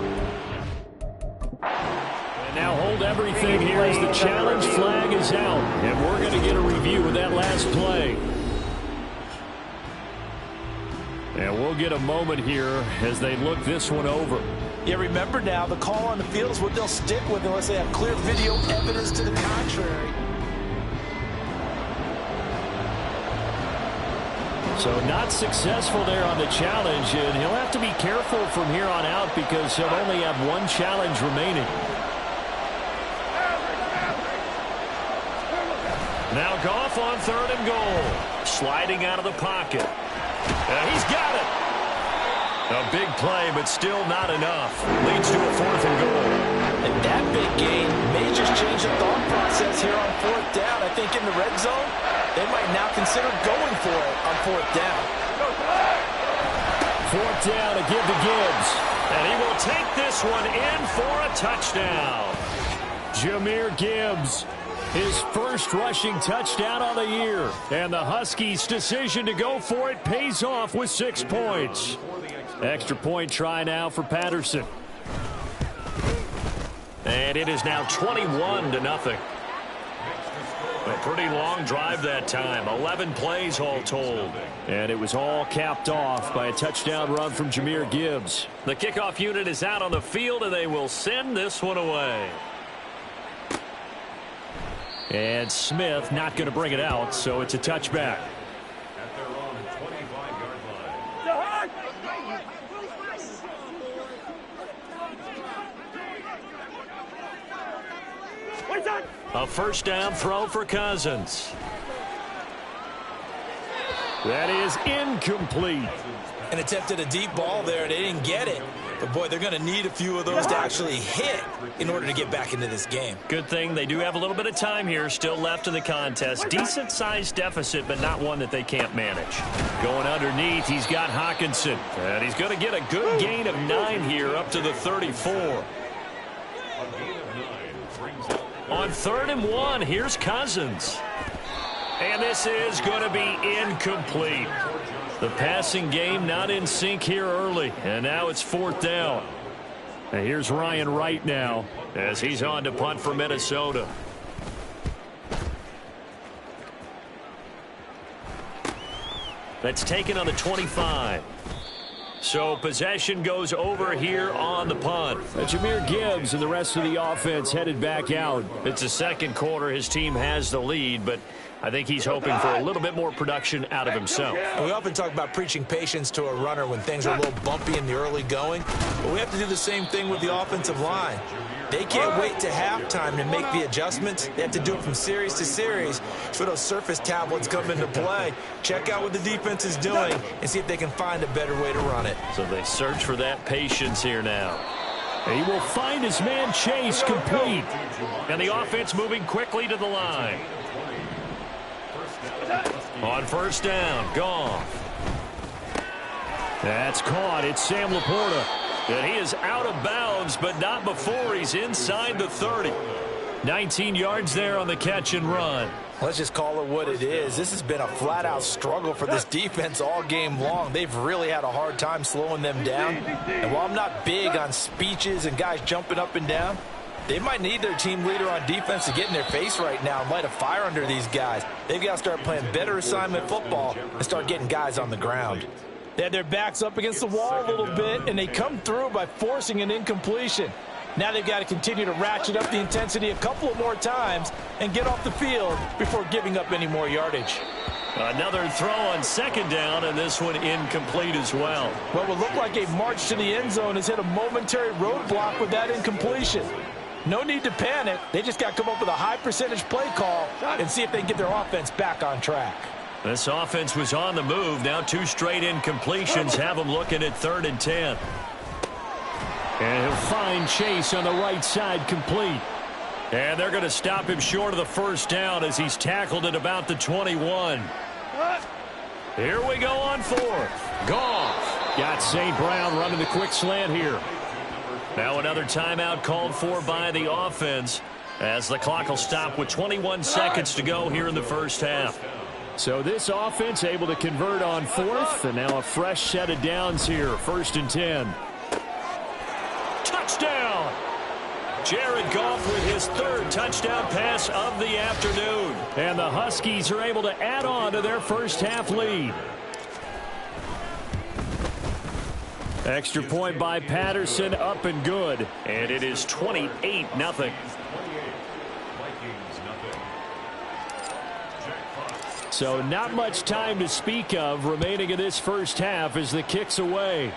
Now hold everything here as the challenge flag is out. And we're going to get a review of that last play. And we'll get a moment here as they look this one over. Yeah, remember now, the call on the field is what they'll stick with unless they have clear video evidence to the contrary. So not successful there on the challenge, and he'll have to be careful from here on out because he'll only have one challenge remaining. Now Goff on 3rd and goal. Sliding out of the pocket. He's got it. A big play, but still not enough. Leads to a 4th and goal. And that big gain may just change the thought process here on 4th down. I think in the red zone, they might now consider going for it on 4th down. 4th down to give to Gibbs. And he will take this one in for a touchdown. Jahmyr Gibbs, his first rushing touchdown on the year. And the Huskies' decision to go for it pays off with 6 points. Extra point try now for Patterson. And it is now 21-0. A pretty long drive that time. 11 plays all told. And it was all capped off by a touchdown run from Jahmyr Gibbs. The kickoff unit is out on the field, and they will send this one away. And Smith not going to bring it out, so it's a touchback. At their own 25-yard line. A first down throw for Cousins. That is incomplete. And attempted a deep ball there. They didn't get it. But, boy, they're going to need a few of those to actually hit in order to get back into this game. Good thing they do have a little bit of time here still left in the contest. Decent-sized deficit, but not one that they can't manage. Going underneath, he's got Hawkinson. And he's going to get a good gain of 9 here up to the 34. On 3rd and 1, here's Cousins. And this is going to be incomplete. The passing game not in sync here early. And now it's 4th down. And here's Ryan Wright now as he's on to punt for Minnesota. That's taken on the 25. So possession goes over here on the punt. Jahmyr Gibbs and the rest of the offense headed back out. It's the 2nd quarter. His team has the lead, but I think he's hoping for a little bit more production out of himself. We often talk about preaching patience to a runner when things are a little bumpy in the early going, but we have to do the same thing with the offensive line. They can't wait to halftime to make the adjustments. They have to do it from series to series. So those surface tablets come into play. Check out what the defense is doing and see if they can find a better way to run it. So they search for that patience here now. He will find his man Chase complete. And the offense moving quickly to the line. On 1st down, Goff. That's caught. It's Sam Laporta. And he is out of bounds, but not before he's inside the 30. 19 yards there on the catch and run. Let's just call it what it is. This has been a flat-out struggle for this defense all game long. They've really had a hard time slowing them down. And while I'm not big on speeches and guys jumping up and down, they might need their team leader on defense to get in their face right now and light a fire under these guys. They've got to start playing better assignment football and start getting guys on the ground. They had their backs up against the wall a little bit, and they come through by forcing an incompletion. Now they've got to continue to ratchet up the intensity a couple of more times and get off the field before giving up any more yardage. Another throw on 2nd down, and this one incomplete as well. What would look like a march to the end zone has hit a momentary roadblock with that incompletion. No need to panic. They just got to come up with a high percentage play call and see if they can get their offense back on track. This offense was on the move. Now 2 straight incompletions have them looking at 3rd and 10. And he'll find Chase on the right side, complete. And they're going to stop him short of the first down as he's tackled at about the 21. Here we go on 4th. Goff. Got St. Brown running the quick slant here. Now another timeout called for by the offense as the clock will stop with 21 seconds to go here in the first half. So this offense able to convert on 4th, and now a fresh set of downs here. 1st and 10. Touchdown! Jared Goff with his 3rd touchdown pass of the afternoon. And the Huskies are able to add on to their first half lead. Extra point by Patterson, up and good. And it is 28-0. So not much time to speak of remaining in this first half as the kick's away.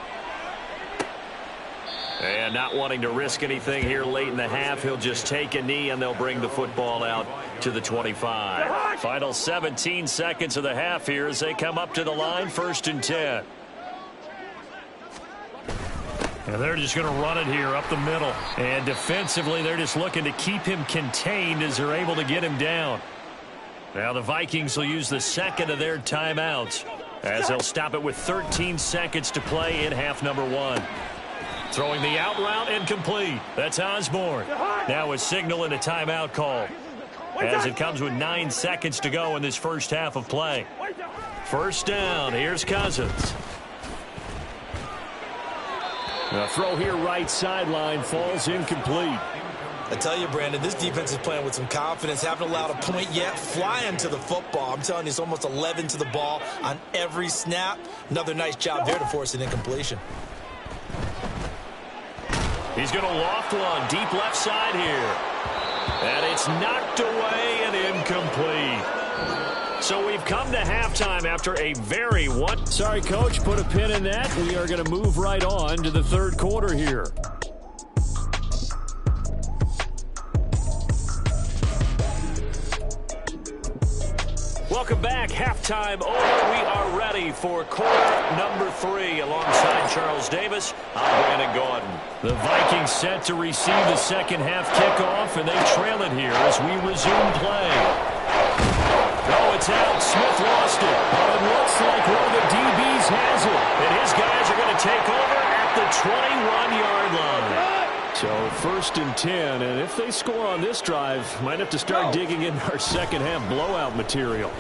And not wanting to risk anything here late in the half, he'll just take a knee and they'll bring the football out to the 25. Final 17 seconds of the half here as they come up to the line, 1st and 10. And they're just going to run it here up the middle. And defensively, they're just looking to keep him contained as they're able to get him down. Now the Vikings will use the 2nd of their timeouts as they'll stop it with 13 seconds to play in half number 1. Throwing the out route incomplete. That's Osborne. Now a signal and a timeout call as it comes with 9 seconds to go in this first half of play. First down. Here's Cousins. The throw here right sideline falls incomplete. I tell you, Brandon, this defense is playing with some confidence. Haven't allowed a point yet. Flying to the football. I'm telling you, it's almost 11 to the ball on every snap. Another nice job there to force an incompletion. He's going to loft one deep left side here. And it's knocked away and incomplete. So we've come to halftime after a very Sorry, Coach, put a pin in that. We are going to move right on to the 3rd quarter here. Welcome back. Halftime over. We are ready for quarter number 3. Alongside Charles Davis, I'm Brandon Gordon. The Vikings set to receive the second half kickoff, and they trail it here as we resume play. Oh, it's out. Smith lost it. But it looks like one of the DBs has it. And his guys are going to take over at the 21-yard line. So 1st and 10, and if they score on this drive, might have to start digging in our second half blowout material.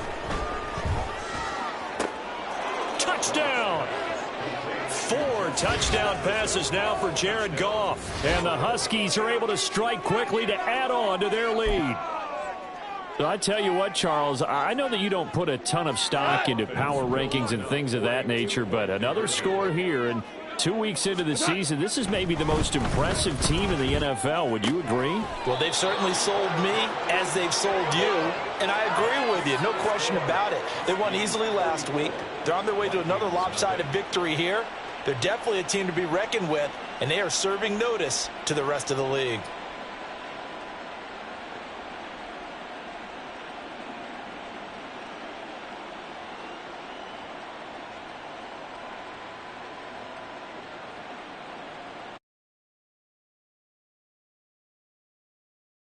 Touchdown! 4 touchdown passes now for Jared Goff. And the Huskies are able to strike quickly to add on to their lead. So I tell you what, Charles, I know that you don't put a ton of stock into power rankings and things of that nature, but another score here, and 2 weeks into the season, this is maybe the most impressive team in the NFL. Would you agree? Well, they've certainly sold me as they've sold you, and I agree with you. No question about it. They won easily last week. They're on their way to another lopsided victory here. They're definitely a team to be reckoned with, and they are serving notice to the rest of the league.